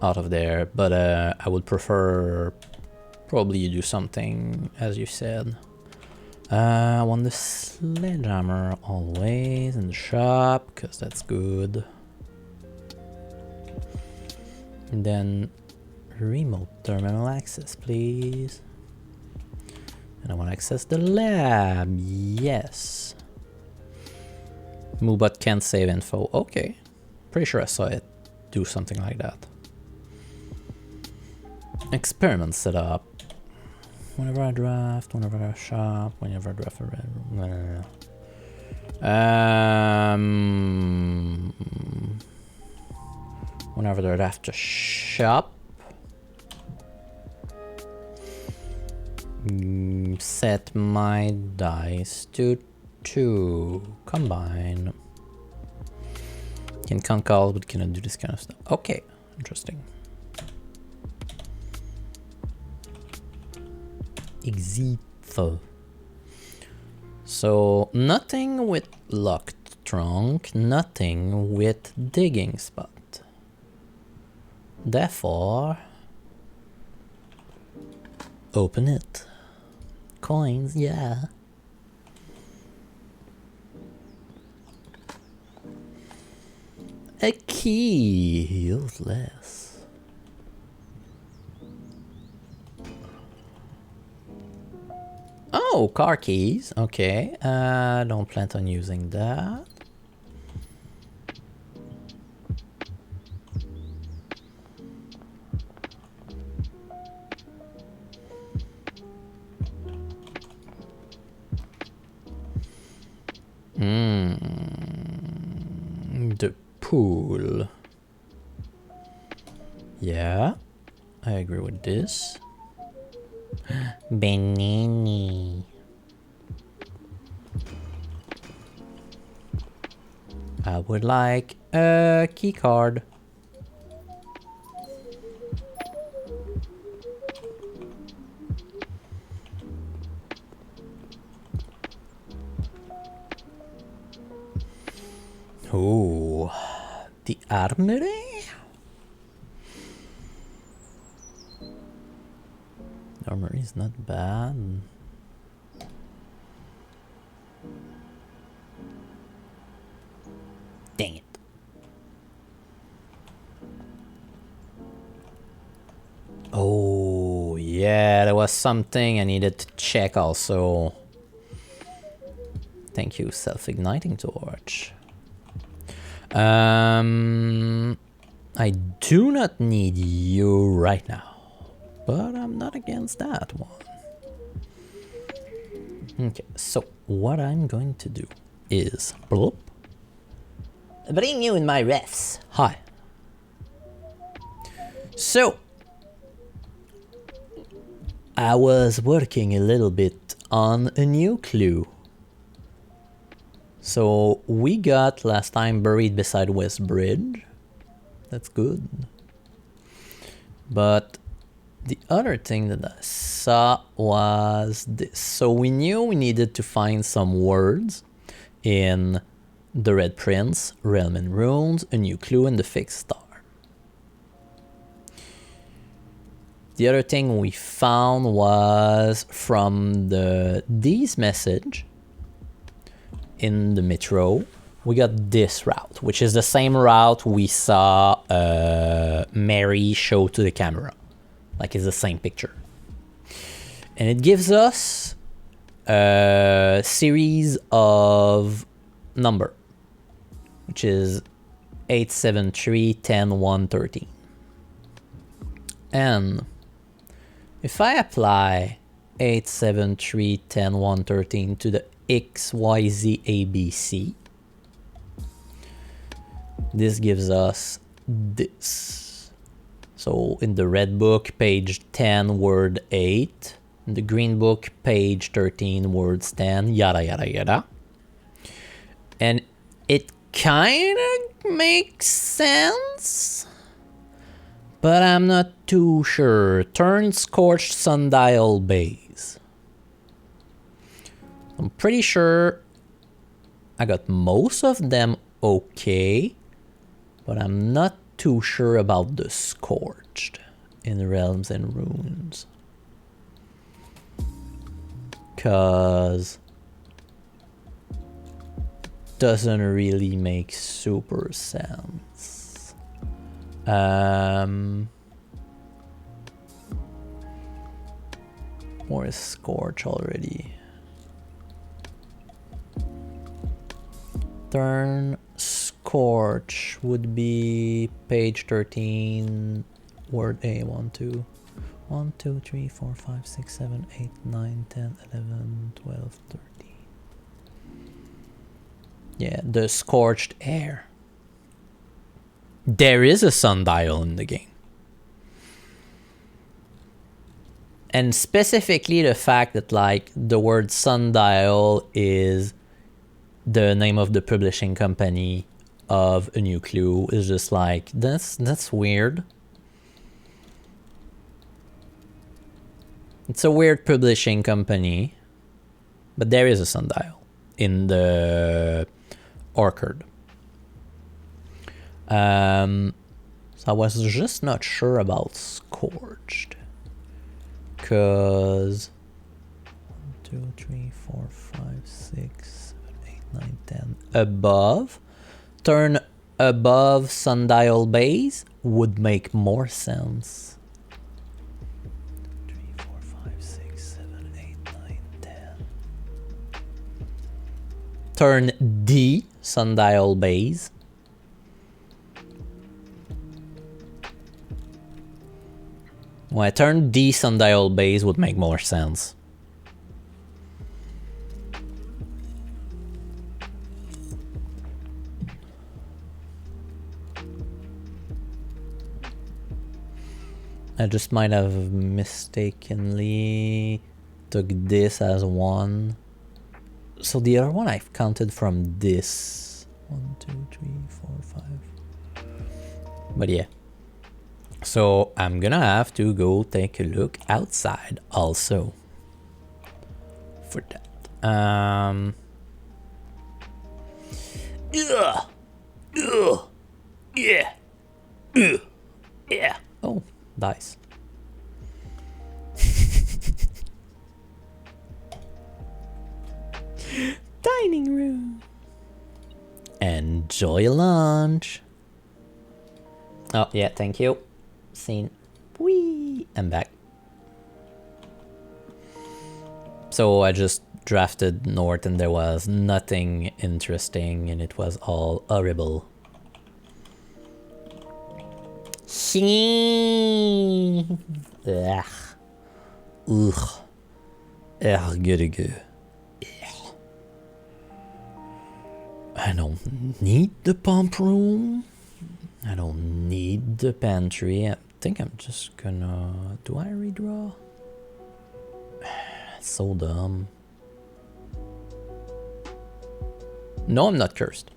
out of there, but I would prefer probably you do something as you said. I want the sledgehammer always in the shop because that's good. And then remote terminal access, please. And I want to access the lab. Yes. Moobot can't save info. Okay. Pretty sure I saw it do something like that. Experiment setup. Whenever I draft, whenever I shop, whenever I draft a red room. Whenever I draft to shop. Set my dice to 2. Combine. Can count calls, but cannot do this kind of stuff. Okay, interesting. Exit. So nothing with locked trunk, nothing with digging spot. Therefore, open it. Coins, yeah. A key, useless. Oh, car keys. Okay. Don't plan on using that. The pool. Yeah, I agree with this. Benini. I would like a key card. Oh, the armory? The armory is not bad. Dang it. Oh, yeah, there was something I needed to check also. Thank you, self-igniting torch. I I do not need you right now, but I'm not against that one. Okay, so what I'm going to do is bloop. Bring you in my refs. Hi. So I was working a little bit on a new clue. So we got last time Buried Beside West Bridge. That's good. But the other thing that I saw was this. So we knew we needed to find some words in The Red Prince, Realm and Runes, a new clue, and the Fixed Star. The other thing we found was from the D's message in the metro, we got this route, which is the same route we saw Mary show to the camera. Like it's the same picture. And it gives us a series of number, which is 873, 10, 1, 13. And if I apply 873, 10, 1, 13 to the XYZ ABC, this gives us this. So in the red book, page 10, word 8. In the green book, page 13, words 10, yada, yada, yada. And it kind of makes sense, but I'm not too sure. Turn Scorched Sundial Base. I'm pretty sure I got most of them okay, but I'm not too sure about the Scorched in Realms and Runes. Cause doesn't really make super sense. Or is Scorch already? Turn Scorch would be page 13, word A, 1, 2. 1, 2, 3, 4, 5, 6, 7, 8, 9, 10, 11, 12, 13. Yeah, the Scorched Air. There is a sundial in the game. And specifically the fact that like the word sundial is the name of the publishing company of a new clue is just like, that's weird. It's a weird publishing company, but there is a sundial in the Orchard. So I was just not sure about Scorched. Cause 1, 2, 3, 4, 5, 6, 7, 8, 9, 10. Above. Turn above Sundial Base would make more sense. 3, 4, 5, 6, 7, 8, 9, 10. Turn D Sundial Base. When I turn D Sundial Base would make more sense. I just might have mistakenly took this as 1. So the other one I've counted from this. 1, 2, 3, 4, 5. But yeah. So I'm gonna have to go take a look outside also for that. Yeah. Yeah. Oh, dice. Dining room. Enjoy lunch. Oh, yeah, thank you. Scene. Whee! I'm back. So I just drafted north and there was nothing interesting and it was all horrible. Ugh. Ugh. Ergerige. I don't need the pump room. I don't need the pantry. I think I'm just gonna... Do I redraw? It's so dumb. No, I'm not cursed.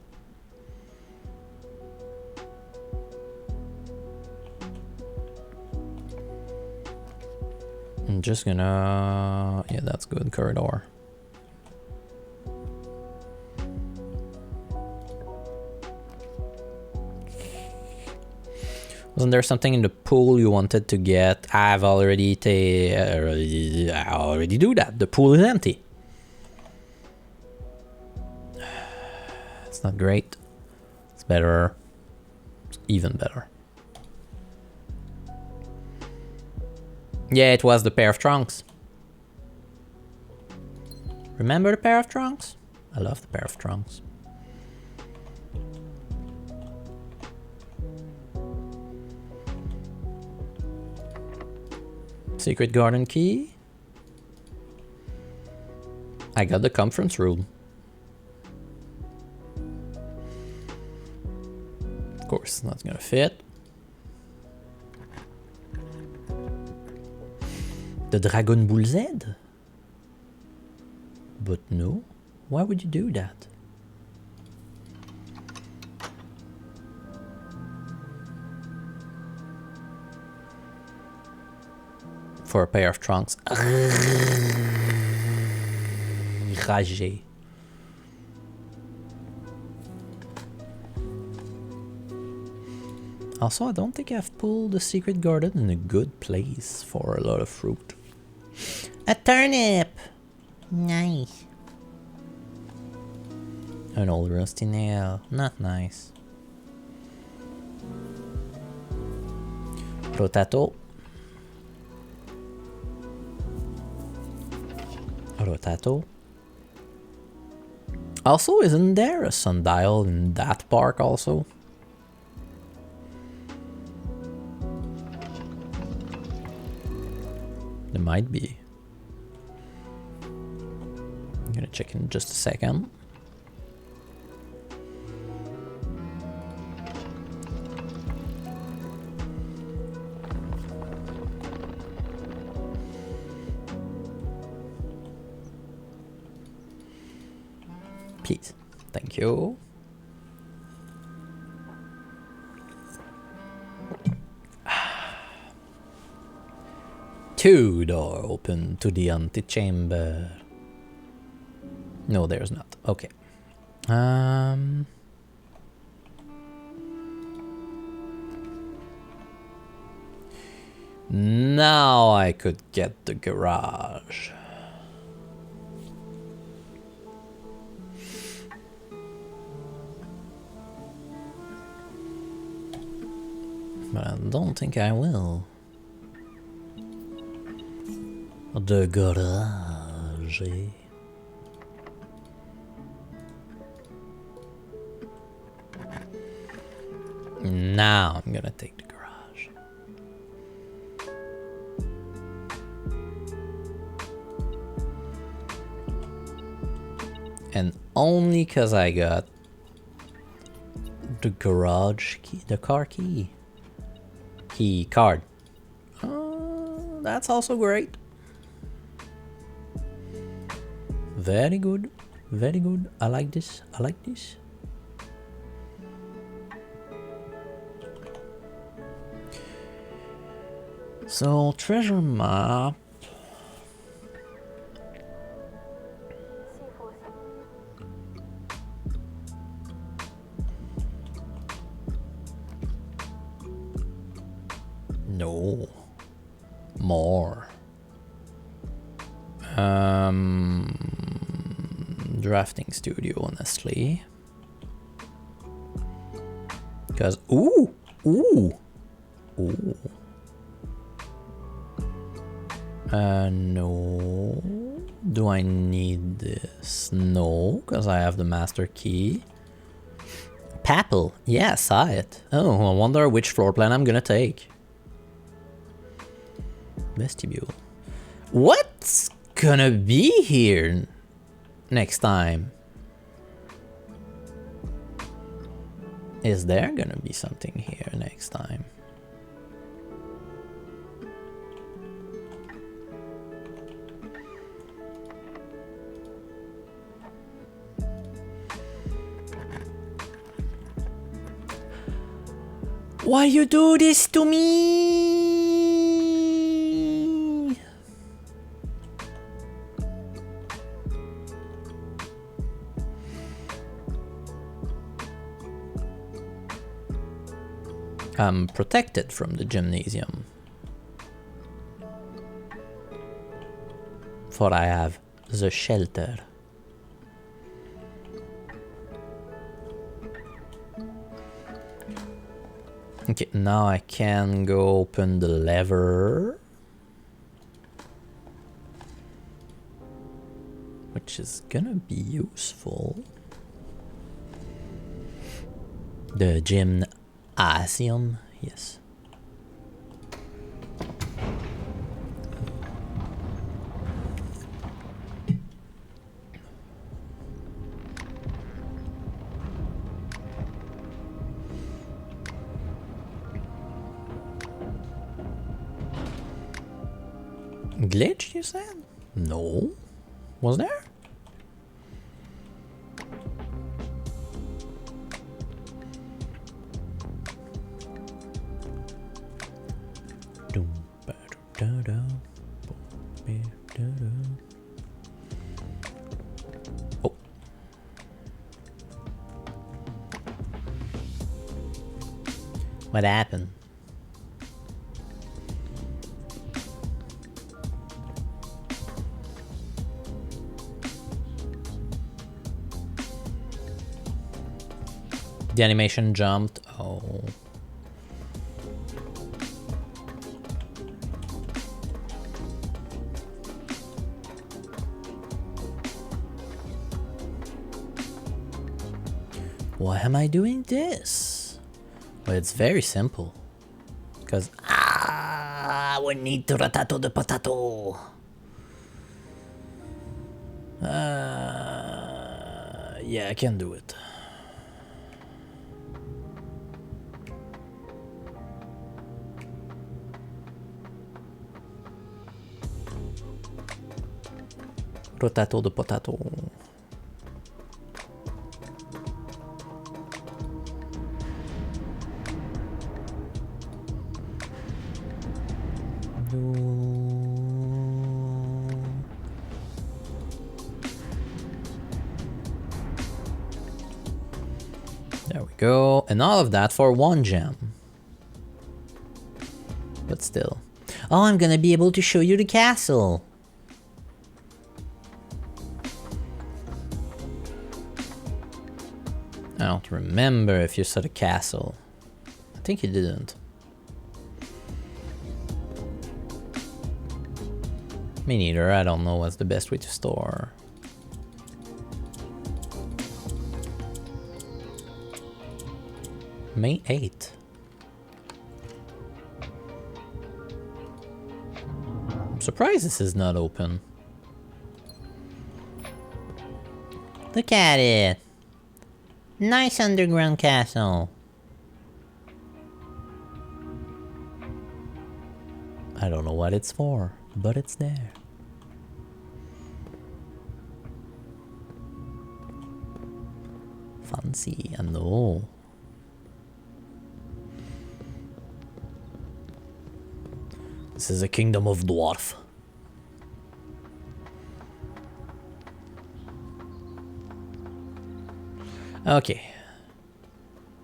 I'm just gonna... Yeah, that's good. Corridor. Wasn't there something in the pool you wanted to get? I've already I already do that. The pool is empty. It's not great. It's better. It's even better. Yeah, it was the pair of trunks. Remember the pair of trunks? I love the pair of trunks. Secret garden key. I got the conference room. Of course, that's gonna fit. The Dragon Ball Z? But no. Why would you do that? For a pair of trunks. Ragé. Also, I don't think I've pulled the secret garden in a good place for a lot of fruit. A turnip! Nice. An old rusty nail. Not nice. Potato. Rotato. Also, isn't there a sundial in that park also? There might be. I'm gonna check in just a second. Please. Thank you. Two door open to the antechamber. No, there's not. Okay. Now I could get the garage. But I don't think I will. The garage. Now I'm gonna take the garage. And only cause I got the garage key, the car key. Key card. That's also great. Very good. Very good. I like this. I like this. So, treasure map. No. More. Drafting studio, honestly. Because, ooh. No. Do I need this? No, because I have the master key. Papel. Yeah, I saw it. Oh, I wonder which floor plan I'm gonna take. Vestibule. What's gonna be here next time? Is there gonna be something here next time? Why you do this to me? I'm protected from the gymnasium. For I have the shelter. Okay, now I can go open the lever. Which is gonna be useful. The gymnasium, yes. Glitch, you said? No. Was there? Oh. What happened? The animation jumped. Oh. Why am I doing this? Well, it's very simple. Because we need to rotato the potato. Yeah, I can do it. Rotato the potato. There we go. And all of that for 1 gem. But still. Oh, I'm gonna be able to show you the castle. I don't remember if you saw the castle. I think you didn't. Me neither. I don't know what's the best way to store. May 8th. I'm surprised this is not open. Look at it. Nice underground castle. I don't know what it's for, but it's there. Fancy, I know. This is a kingdom of dwarf. Okay.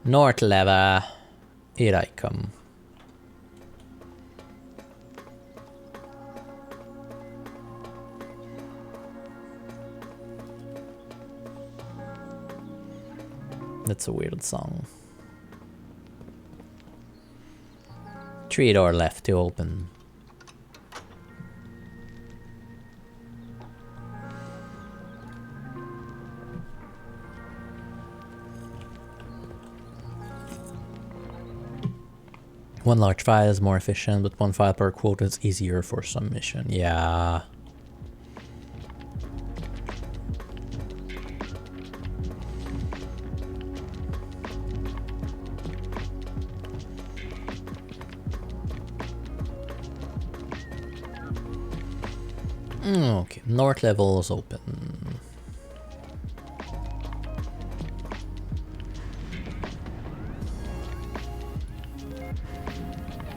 North lever. Here I come. That's a weird song. 3 door left to open. One large file is more efficient, but one file per quota is easier for some mission. Yeah. Okay, north level is open.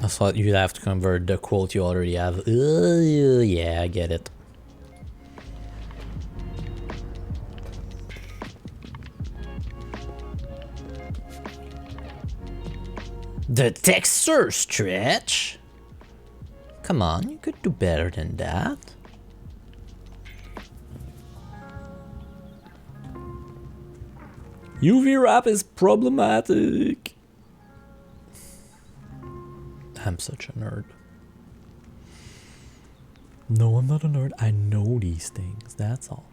I thought you'd have to convert the quote you already have. Yeah, I get it. The texture stretch? Come on, you could do better than that. UV wrap is problematic. I'm such a nerd. No, I'm not a nerd. I know these things, that's all.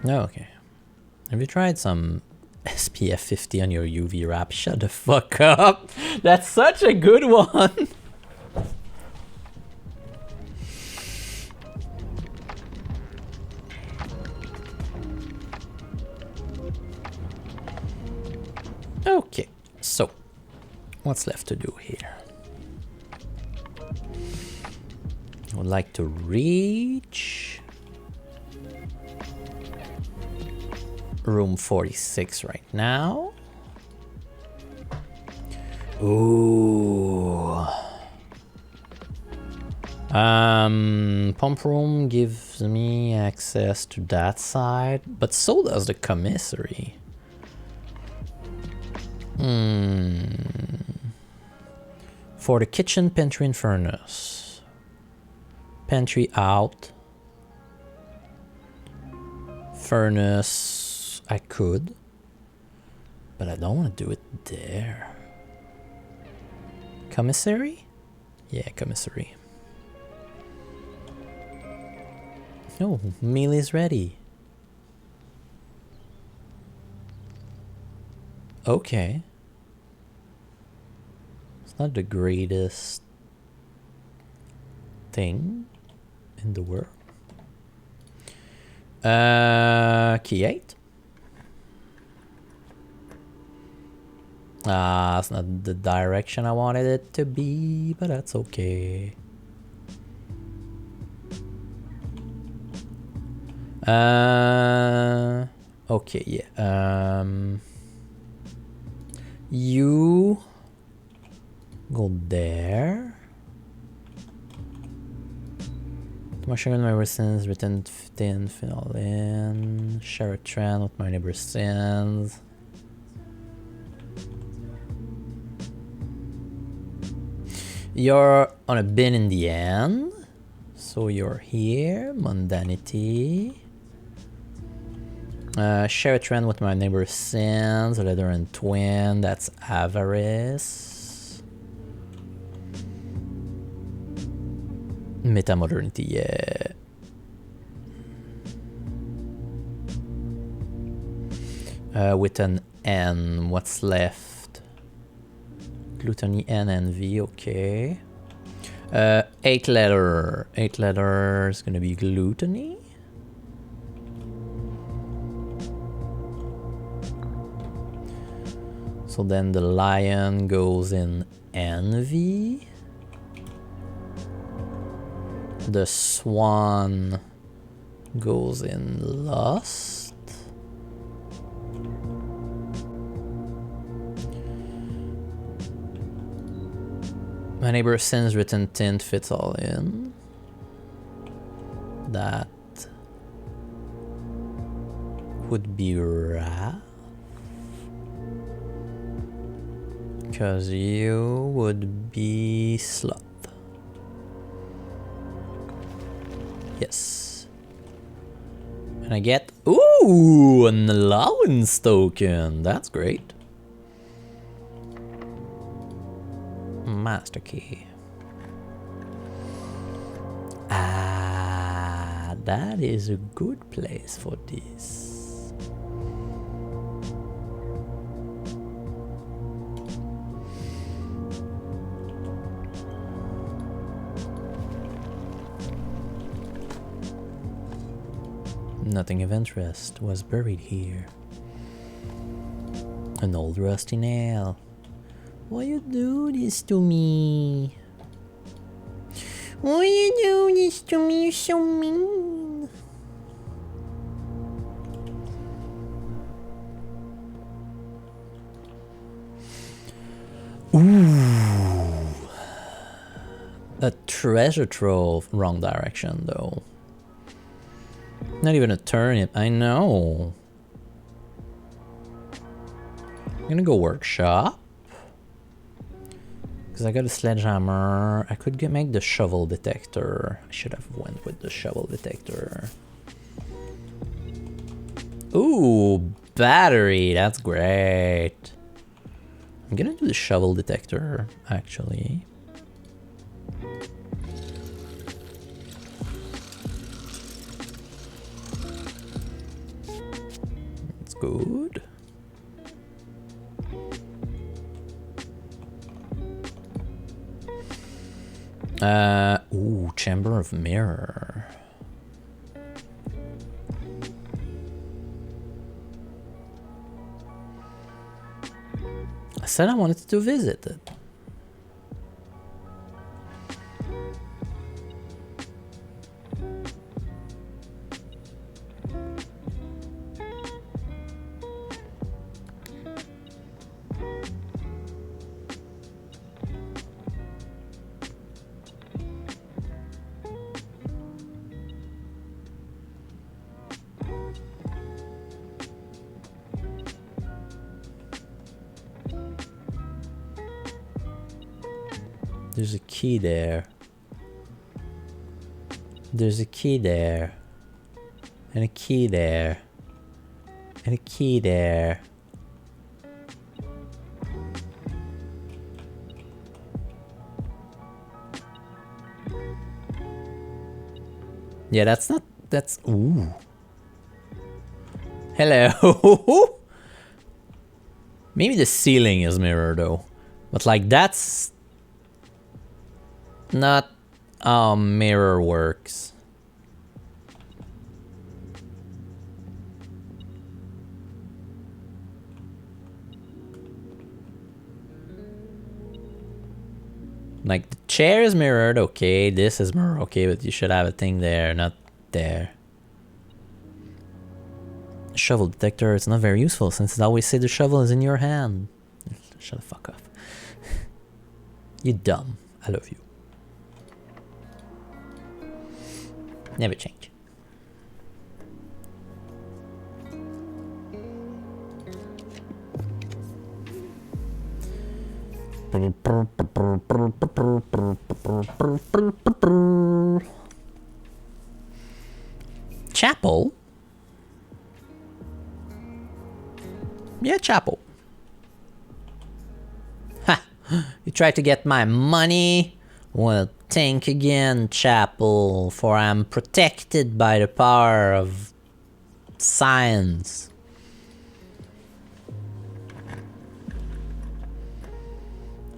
Okay. Have you tried some SPF 50 on your UV wrap? Shut the fuck up. That's such a good one. Okay, so what's left to do here? I would like to reach room 46 right now. Ooh. Pump room gives me access to that side, but so does the commissary. For the kitchen, pantry, and furnace. Pantry out. Furnace, I could. But I don't want to do it there. Commissary? Yeah, commissary. No, meal is ready. Okay. It's not the greatest thing in the world. Key 8. It's not the direction I wanted it to be, but that's okay. Okay, yeah. You go there. Mushroom my resistance, return 15, fill in. Share a trend with my neighbor sins. You're on a bin in the end. So you're here. Mundanity. Share a trend with my neighbor sins. Leather and twin. That's avarice. Metamodernity, yeah. With an N, what's left? Gluttony, N, and V, okay. 8 letter. 8 letter is gonna be gluttony. So then the lion goes in envy. The swan goes in lust. My neighbor sins written tint fits all in. That would be wrath. Because you would be slut. Yes. And I get, ooh, an allowance token. That's great. Master key. Ah, that is a good place for this. Nothing of interest was buried here. An old rusty nail. Why you do this to me? Why you do this to me? You're so mean. Ooh. A treasure trove. Wrong direction though. Not even a turnip, I know. I'm gonna go workshop. Because I got a sledgehammer. I could make the shovel detector. I should have went with the shovel detector. Ooh, battery, that's great. I'm gonna do the shovel detector, actually. That's good. Ooh, chamber of mirror. I said I wanted to visit it. There's a key there. There's a key there. And a key there. And a key there. Yeah, that's not... That's... Ooh. Hello. Maybe the ceiling is mirror though. But like that's... not how mirror works. Like the chair is mirrored, okay, this is mirrored, okay, but you should have a thing there, not there. Shovel detector, it's not very useful since it always says the shovel is in your hand. Shut the fuck up. You dumb. I love you. Never change. Chapel? Yeah, chapel. Ha! You try to get my money? Well, think again, chapel, for I'm protected by the power of science.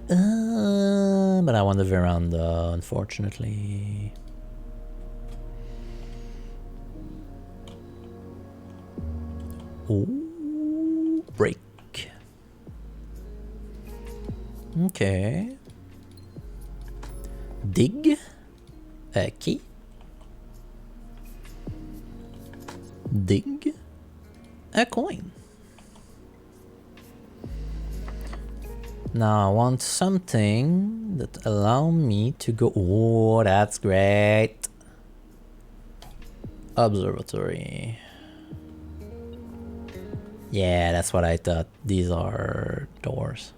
But I want the veranda, unfortunately. Ooh, break. Okay. Dig. A key. Dig. A coin. Now I want something that allow me to go. Oh, that's great. Observatory. Yeah, that's what I thought. These are doors.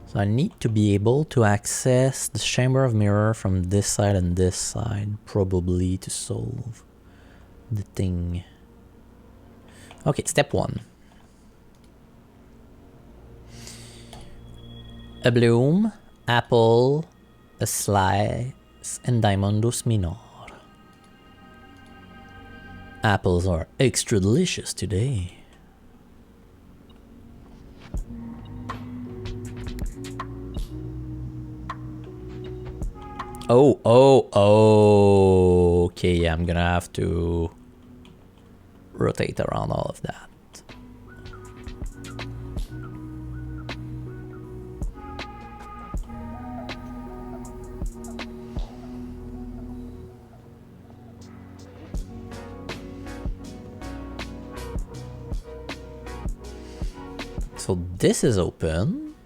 So I need to be able to access the chamber of mirror from this side and this side, probably to solve the thing. Okay, step 1. A bloom, apple, a slice, and diamondus minor. Apples are extra delicious today. Okay, yeah, I'm gonna have to rotate around all of that. So this is open.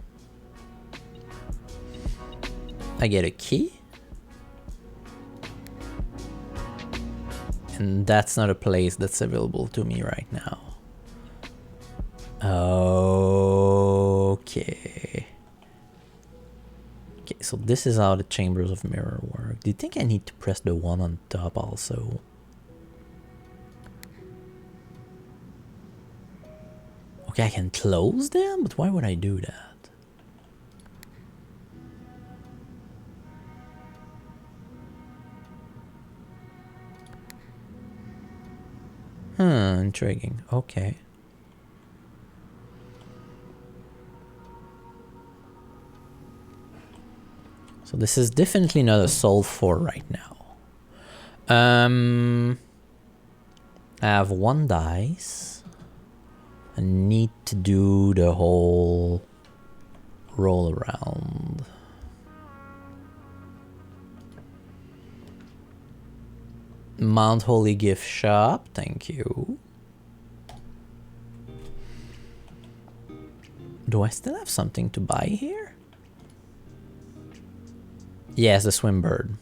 I get a key. And that's not a place that's available to me right now. Okay. Okay, so this is how the Chambers of Mirror work. Do you think I need to press the one on top also? Okay, I can close them, but why would I do that? Intriguing. Okay. So this is definitely not a solve for right now. I have one dice. I need to do the whole roll around. Mount Holy Gift Shop, thank you. Do I still have something to buy here? Yes, the Swimbird.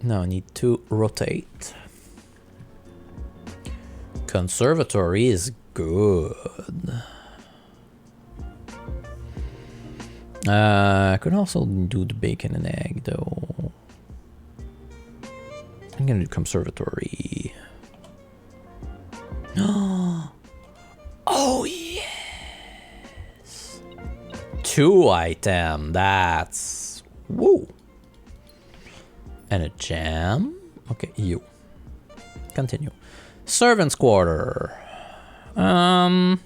Now I need to rotate. Conservatory is good. I could also do the bacon and egg though. I'm gonna do conservatory. Oh yes! 2 item, that's... Woo! And a jam. Okay, you. Continue. Servant's quarter. I'll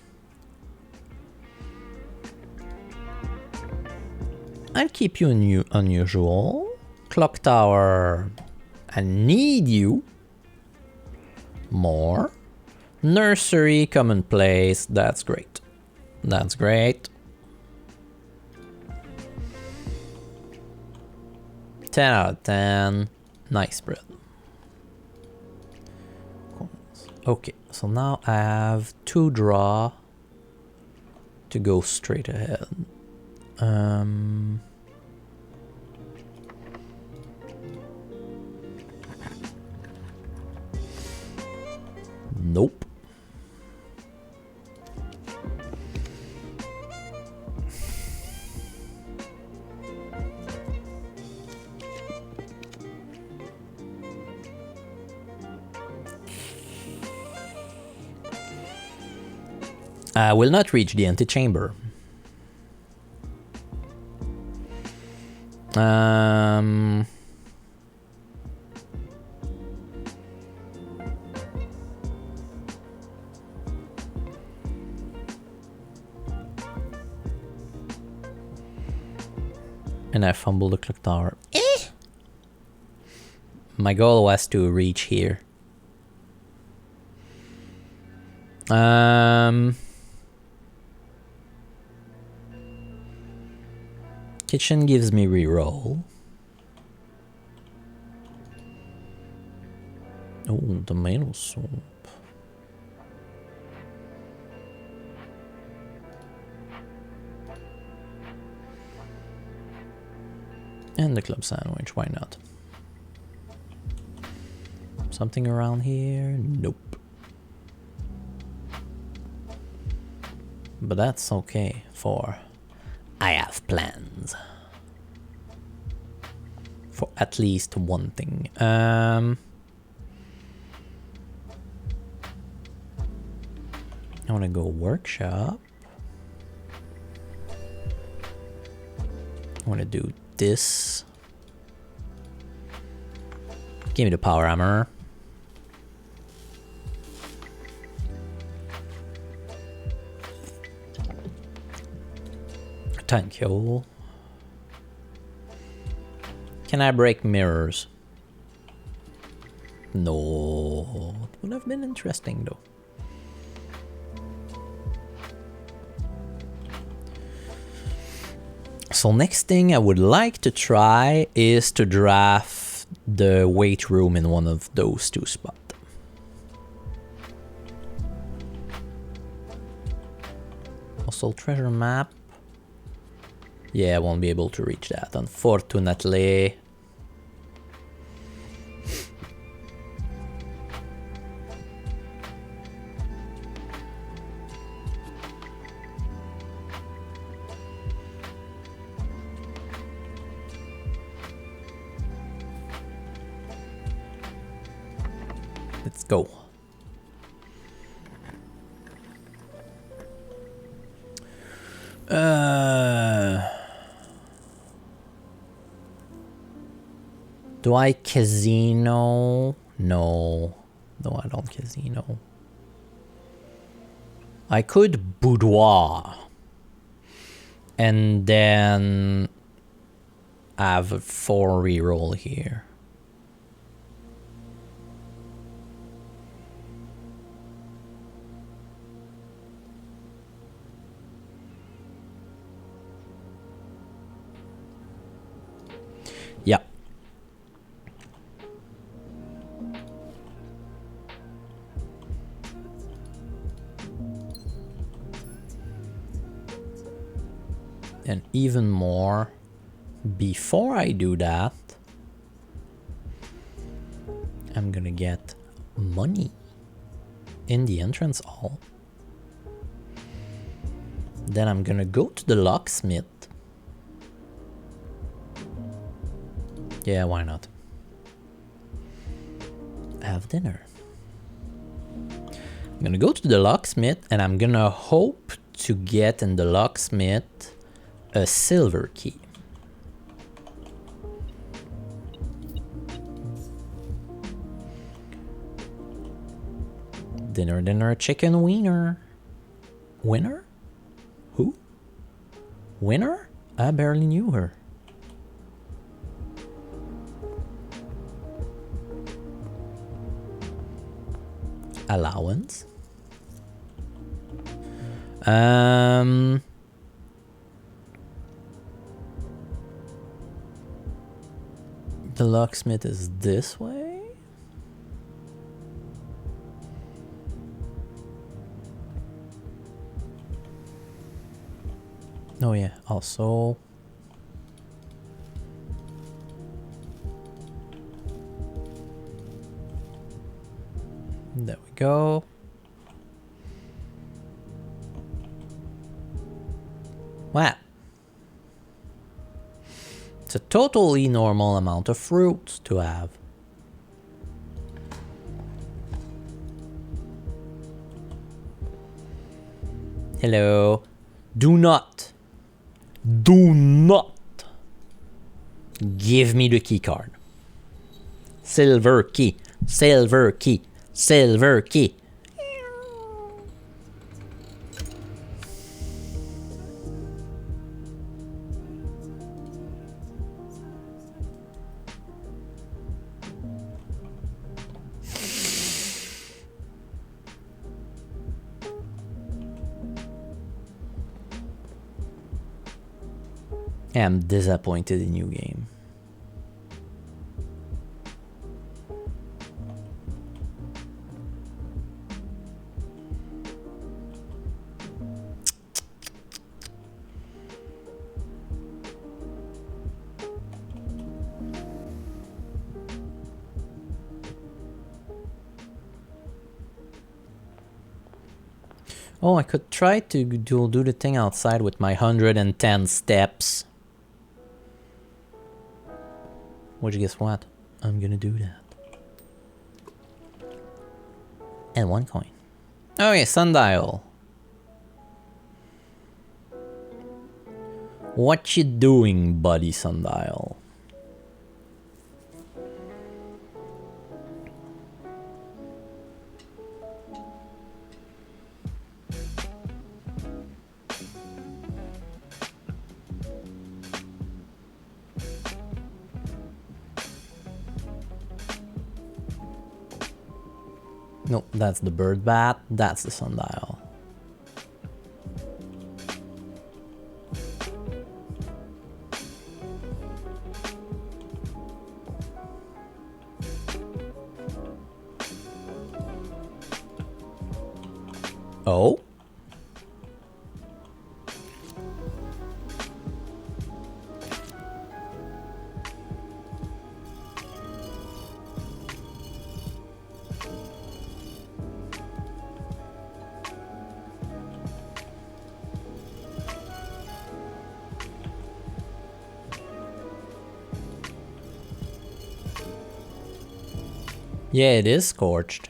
keep you unusual. Clock tower. I need you. More. Nursery, commonplace. That's great. That's great. 10 out of 10. Nice bread. Okay, so now I have 2 draw to go straight ahead. Nope. I will not reach the antechamber. And I fumbled the clock tower. My goal was to reach here. Kitchen gives me reroll. Oh, tomato soup. And the club sandwich, why not? Something around here? Nope. But that's okay, for I have plans. For at least one thing. I want to go workshop. I want to do this. Give me the power hammer. Thank you. Can I break mirrors? No. It would have been interesting though. So next thing I would like to try is to draft the weight room in one of those two spots. Also treasure map. Yeah, I won't be able to reach that, unfortunately. Let's go. Do I casino? No. No, I don't casino. I could boudoir. And then have a 4 reroll here. Yeah. And even more, before I do that, I'm gonna get money in the entrance hall. Then I'm gonna go to the locksmith. Yeah, why not? Have dinner. I'm gonna go to the locksmith and I'm gonna hope to get in the locksmith a silver key. Dinner, dinner, chicken wiener. Winner? Who? Winner? I barely knew her. Allowance. The locksmith is this way? Oh yeah, also there we go. Wow. It's a totally normal amount of fruits to have. Hello. Do not give me the key card. Silver key, silver key, silver key. I'm disappointed in you, game. Oh, I could try to do the thing outside with my 110 steps. Which, guess what? I'm gonna do that. And 1 coin. Oh yeah, sundial. What you doing, buddy sundial? No, that's the bird bat. That's the sundial. Oh? Yeah, it is scorched.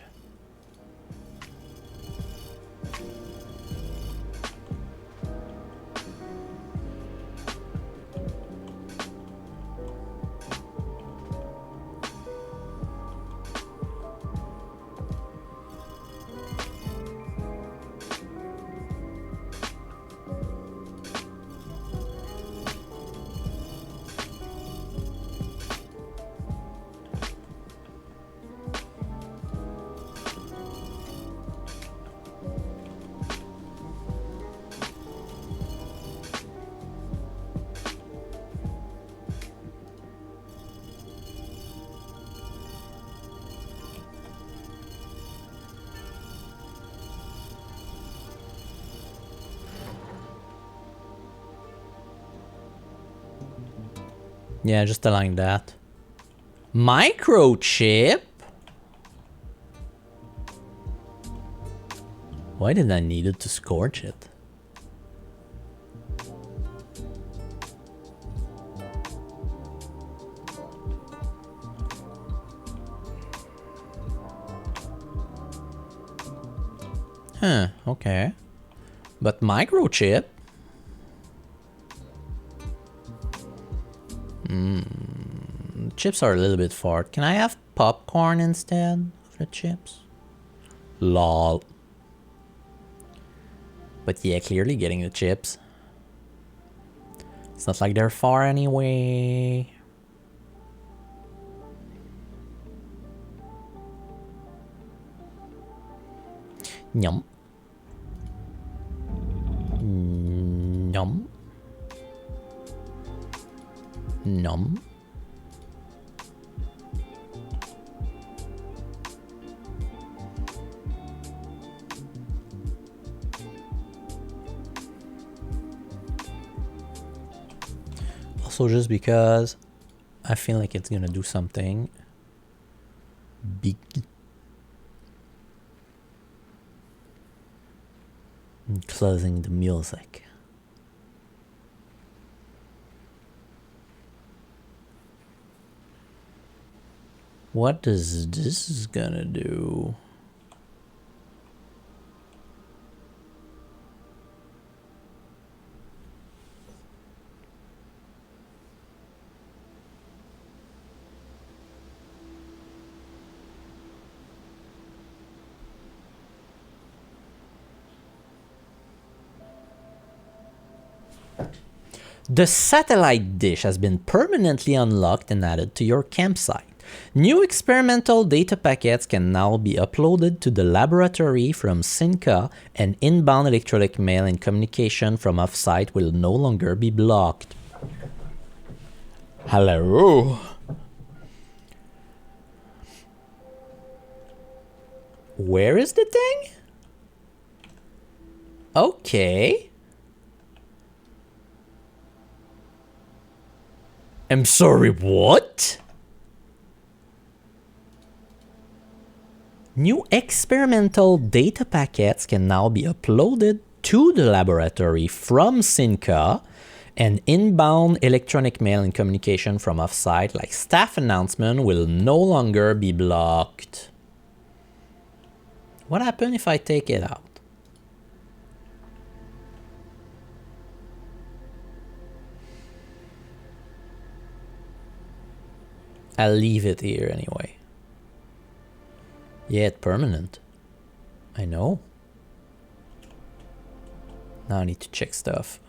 Yeah, just align that. Microchip? Why did I need it to scorch it? Huh, okay. But microchip? Chips are a little bit far. Can I have popcorn instead of the chips? Lol. But yeah, clearly getting the chips. It's not like they're far anyway. Yum. Yum. Num. Also, just because I feel like it's gonna do something big. And closing the music. What is this gonna do? The satellite dish has been permanently unlocked and added to your campsite. New experimental data packets can now be uploaded to the laboratory from Sinca, and inbound electronic mail and communication from offsite will no longer be blocked. Hello? Where is the thing? Okay. I'm sorry, what? New experimental data packets can now be uploaded to the laboratory from Sinca, and inbound electronic mail and communication from offsite, like staff announcement, will no longer be blocked. What happens if I take it out? I'll leave it here anyway. Yeah, it's permanent. I know. Now I need to check stuff.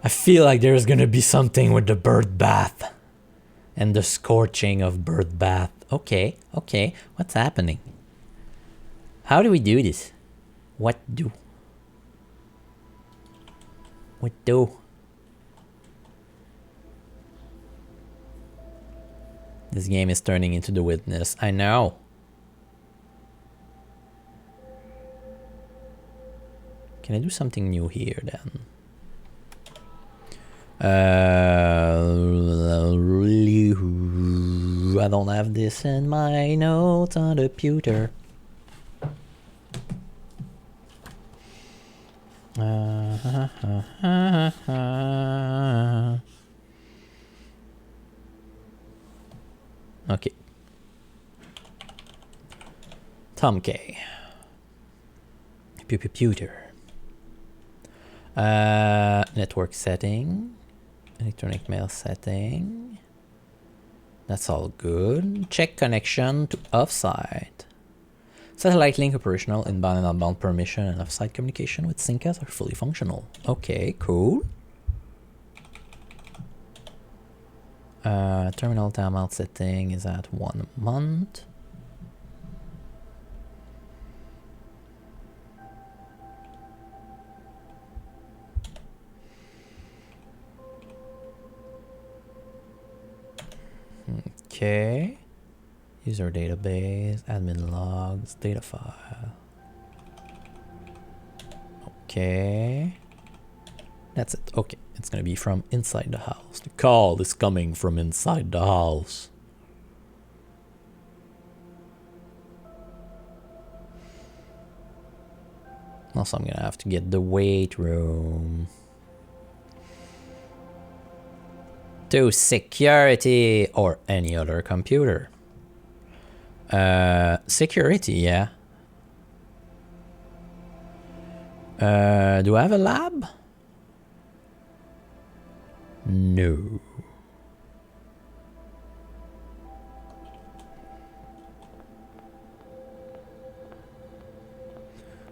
I feel like there's gonna be something with the bird bath and the scorching of bird bath. Okay, okay, what's happening? How do we do this? What do? What do? This game is turning into The Witness. I know. Can I do something new here then? I don't have this in my notes on the computer. Okay. Tom K. Computer. Network setting. Electronic mail setting. That's all good. Check connection to offsite. Satellite link operational, inbound and outbound permission and offsite communication with Syncas are fully functional. Okay, cool. Terminal timeout setting is at 1 month. Okay. User database, admin logs, data file. Okay. That's it. Okay. It's going to be from inside the house. The call is coming from inside the house. Also, I'm going to have to get the weight room. To security or any other computer. Security, yeah. Do I have a lab? No.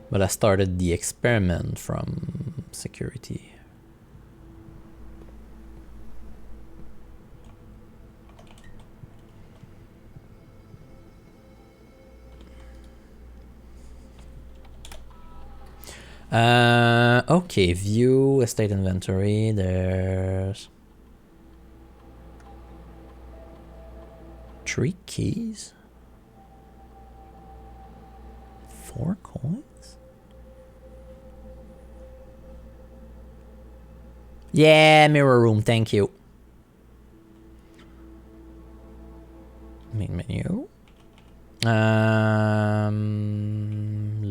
But I started the experiment from security. Okay, view estate inventory. There's 3 keys, 4 coins. Yeah, mirror room, thank you. Main menu.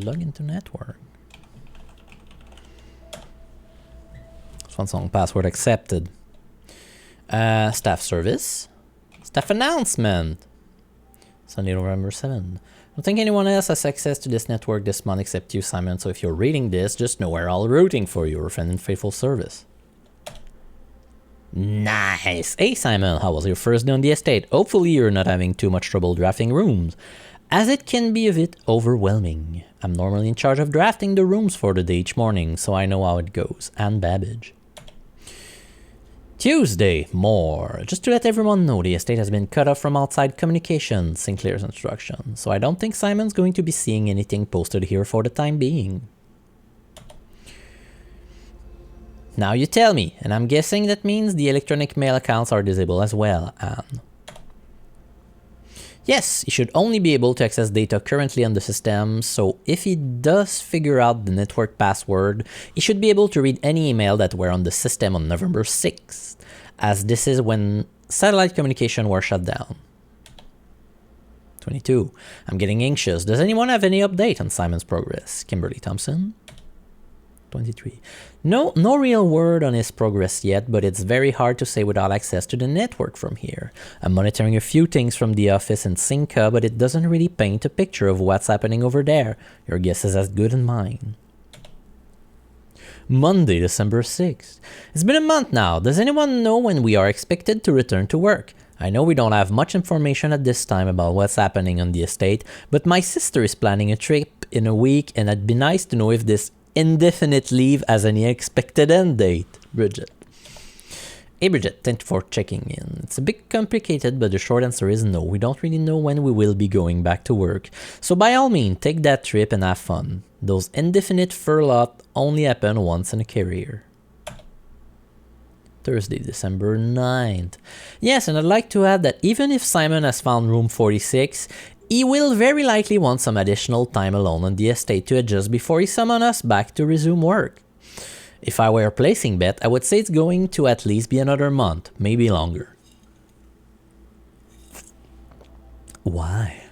Log into network. Swansong password accepted. Staff service. Staff announcement. Sunday, November 7th. I don't think anyone else has access to this network this month except you, Simon. So if you're reading this, just know we're all rooting for your friend and faithful service. Nice. Hey, Simon, how was your first day on the estate? Hopefully you're not having too much trouble drafting rooms, as it can be a bit overwhelming. I'm normally in charge of drafting the rooms for the day each morning, so I know how it goes. And Babbage. Tuesday, more. Just to let everyone know, the estate has been cut off from outside communication, Sinclair's instruction, so I don't think Simon's going to be seeing anything posted here for the time being. Now you tell me, and I'm guessing that means the electronic mail accounts are disabled as well, Anne. Yes, he should only be able to access data currently on the system, so if he does figure out the network password, he should be able to read any email that were on the system on November 6th, as this is when satellite communication were shut down. 22. I'm getting anxious. Does anyone have any update on Simon's progress? Kimberly Thompson. 23. No real word on his progress yet, but it's very hard to say without access to the network from here. I'm monitoring a few things from the office in Cinca, but it doesn't really paint a picture of what's happening over there. Your guess is as good as mine. Monday, December 6th. It's been a month now. Does anyone know when we are expected to return to work? I know we don't have much information at this time about what's happening on the estate, but my sister is planning a trip in a week, and it'd be nice to know if this indefinite leave has any expected end date. Bridget. Hey Bridget, thank you for checking in. It's a bit complicated, but the short answer is no. We don't really know when we will be going back to work. So by all means, take that trip and have fun. Those indefinite furlough only happen once in a career. Thursday, December 9th. Yes, and I'd like to add that even if Simon has found room 46, he will very likely want some additional time alone on the estate to adjust before he summons us back to resume work. If I were a placing bet, I would say it's going to at least be another month, maybe longer. Why?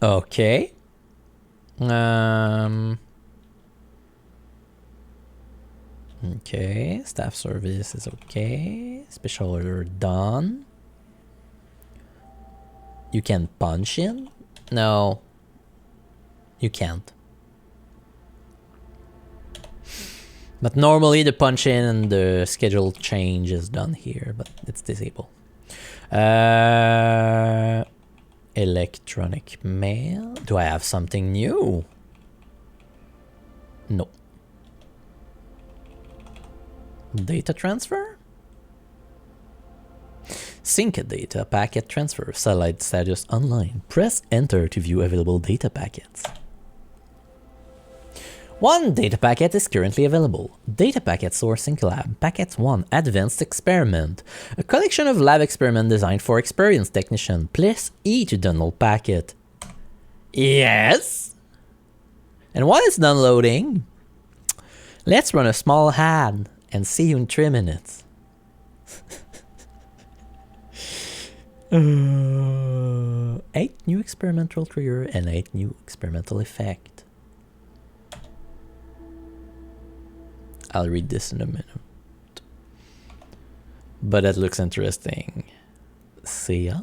Okay. Okay, staff service is okay. Special order done. You can punch in? No. You can't. But normally the punch in and the schedule change is done here, but it's disabled. Electronic mail. Do I have something new? No. Data transfer? Sync a data packet transfer. Satellite status online. Press enter to view available data packets. One data packet is currently available. Data packet source sync lab. Packet 1 advanced experiment. A collection of lab experiments designed for experienced technician. Please E to download packet. Yes? And while it's downloading, let's run a small ad and see you in 3 minutes. 8 new experimental trigger and 8 new experimental effect. I'll read this in a minute. But that looks interesting. See ya.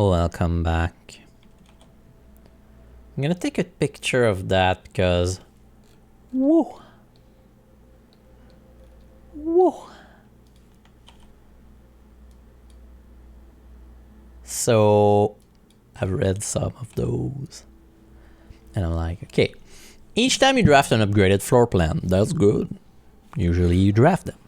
Oh, I'll come back. I'm gonna take a picture of that because... Whoa. Whoa. So I've read some of those. And I'm like, okay. Each time you draft an upgraded floor plan, that's good. Usually you draft them.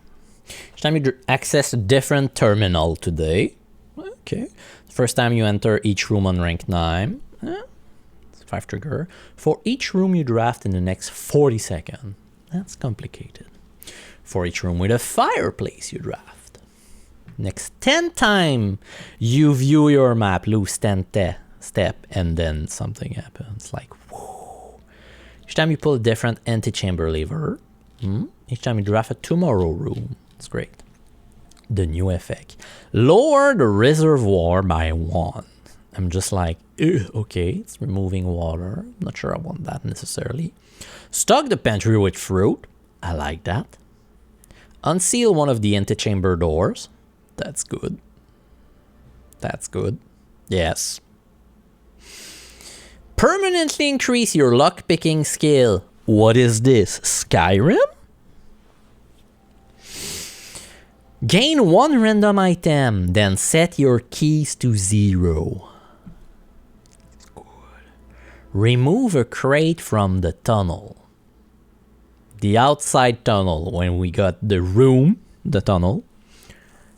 Each time you access a different terminal today. Okay. First time you enter each room on rank 9. It's 5 trigger. For each room you draft in the next 40 seconds. That's complicated. For each room with a fireplace you draft. Next 10 time you view your map, lose 10 step, and then something happens. Like, whoo. Each time you pull a different antechamber lever. Each time you draft a tomorrow room. It's great. The new effect. Lower the reservoir by 1. I'm just like, okay, it's removing water. I'm not sure I want that necessarily. Stock the pantry with fruit. I like that. Unseal one of the antechamber doors. That's good. That's good. Yes. Permanently increase your lockpicking skill. What is this? Skyrim? Gain 1 random item, then set your keys to 0. Good. Remove a crate from the tunnel. The outside tunnel, when we got the room, the tunnel,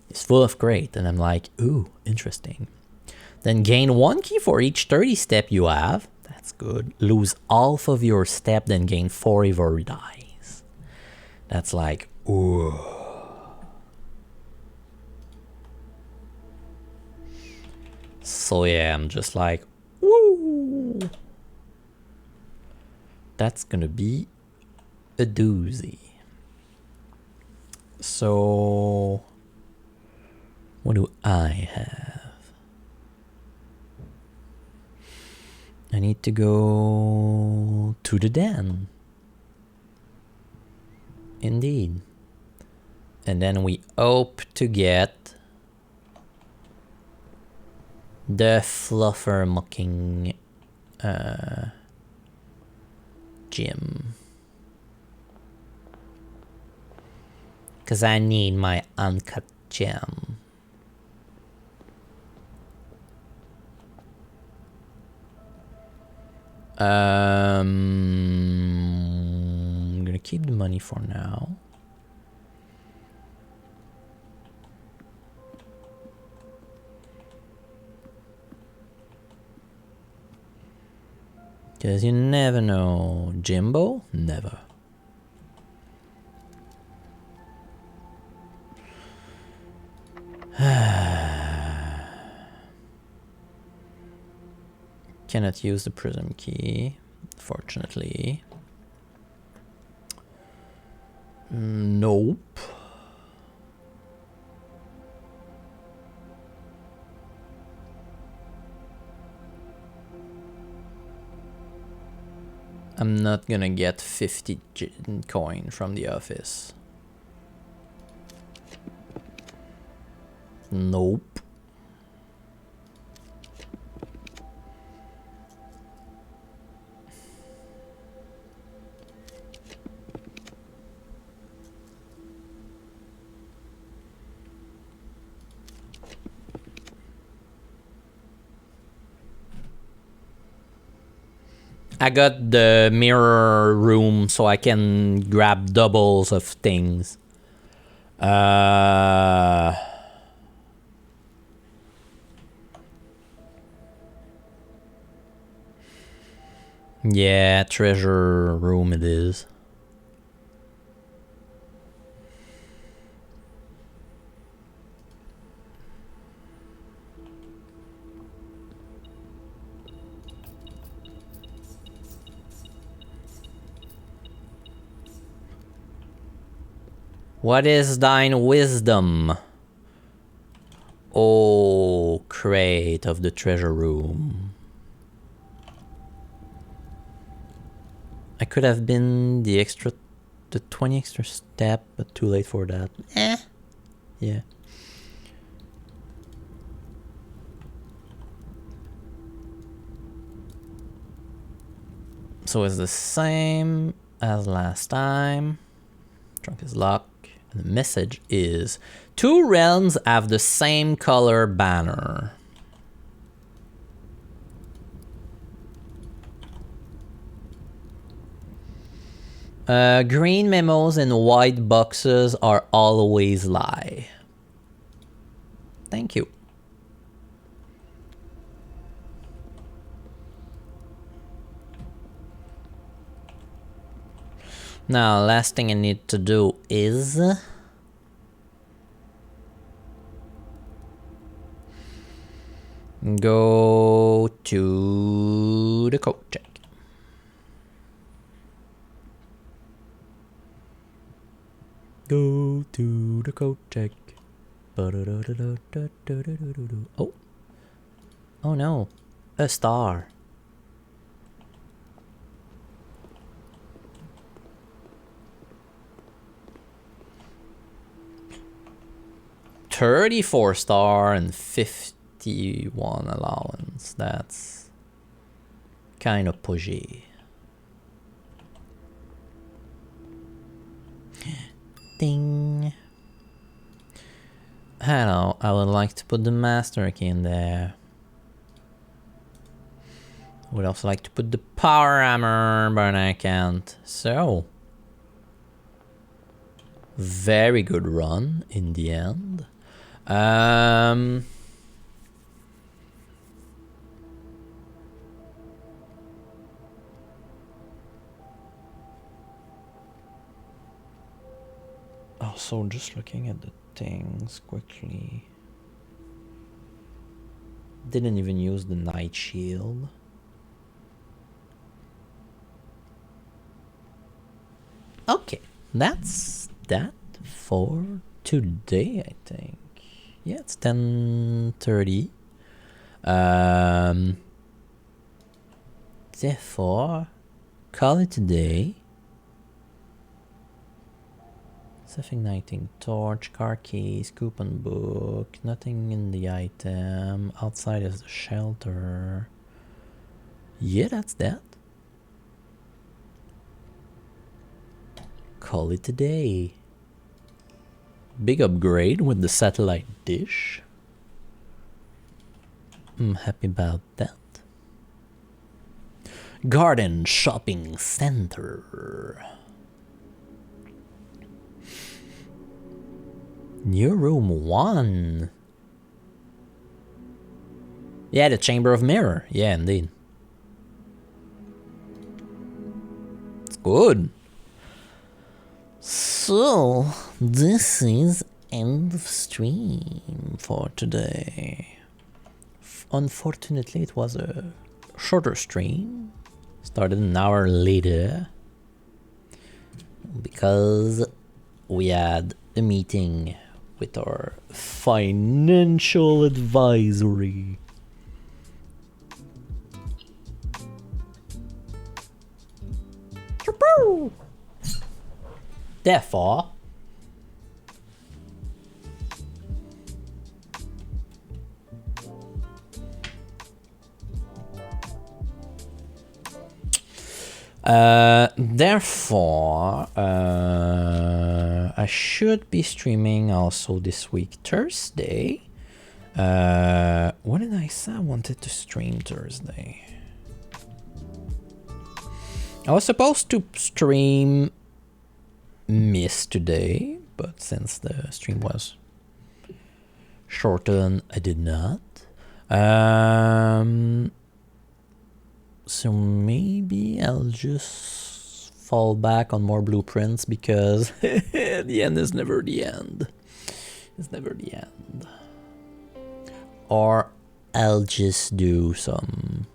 is full of crate. And I'm like, ooh, interesting. Then gain 1 key for each 30 step you have. That's good. Lose half of your step, then gain 4 ivory dice. That's like, ooh. So yeah, I'm just like, woo. That's gonna be a doozy. So what do I have? I need to go to the den. Indeed. And then we hope to get the fluffer mucking gym. Because I need my uncut gem. I'm gonna keep the money for now. Because you never know. Jimbo? Never. Cannot use the prism key, fortunately. Nope. I'm not gonna get 50 coin from the office. Nope. I got the mirror room so I can grab doubles of things. Yeah, treasure room it is. What is thine wisdom? Oh, crate of the treasure room. I could have been the 20 extra step, but too late for that. Yeah. So it's the same as last time. Trunk is locked. And the message is 2 realms have the same color banner. Green memos and white boxes are always lie. Thank you. Now, last thing I need to do is go to the code check. Go to the code check. Oh. Oh no. A star. $34 star and 51 allowance. That's kind of pushy. Ding. Hello, I would like to put the master key in there. I would also like to put the power hammer, but I can't. So, very good run in the end. Also, just looking at the things quickly. Didn't even use the night shield. Okay, that's that for today, I think. Yeah, it's 10:30. Therefore, call it a day. Self-igniting torch, car keys, coupon book, nothing in the item. Outside is the shelter. Yeah, that's that. Call it a day. Big upgrade with the satellite dish. I'm happy about that. Garden Shopping Center. New room 1. Yeah, the Chamber of Mirror. Yeah, indeed. It's good. So, this is end of stream for today. Unfortunately, it was a shorter stream. Started an hour later. Because we had a meeting with our financial advisory. Therefore, I should be streaming also this week, Thursday. What did I say? I wanted to stream Thursday. I was supposed to stream Miss today, but since the stream was shortened, I did not. So maybe I'll just fall back on more blueprints because the end is never the end. It's never the end. Or I'll just do some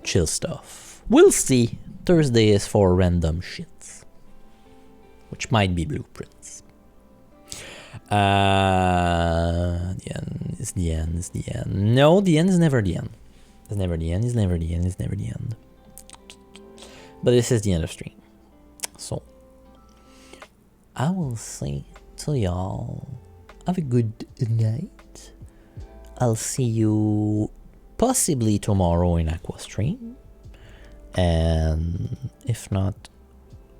chill stuff. We'll see. Thursday is for random shits, which might be blueprints. The end is the end is the end. No, the end is never the end. It's never the end, it's never the end, it's never the end. But this is the end of stream. So, I will say to y'all, have a good night. I'll see you possibly tomorrow in Aqua Stream. And if not,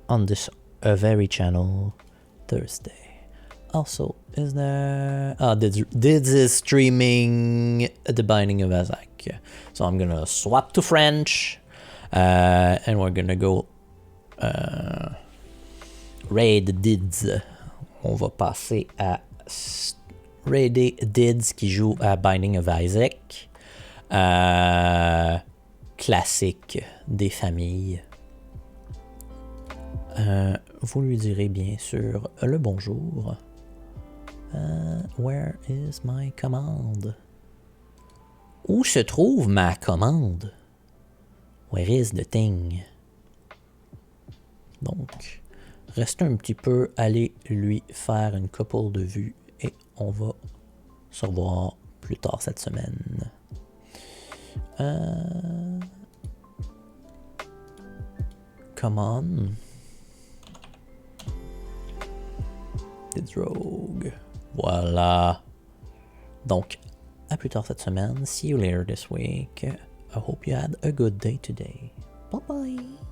on this very channel, Thursday. Also, is there... Dids is streaming The Binding of Isaac. So I'm gonna swap to French. And we're gonna go raid Dids. On va passer à raider Dids qui joue à Binding of Isaac. Classique des familles. Vous lui direz bien sûr le bonjour. Where is my command? Où se trouve ma commande? Where is the thing? Donc, restez un petit peu, allez lui faire une couple de vues et on va se revoir plus tard cette semaine. Come on. It's Rogue. Voilà. Donc, à plus tard cette semaine. See you later this week. I hope you had a good day today. Bye bye.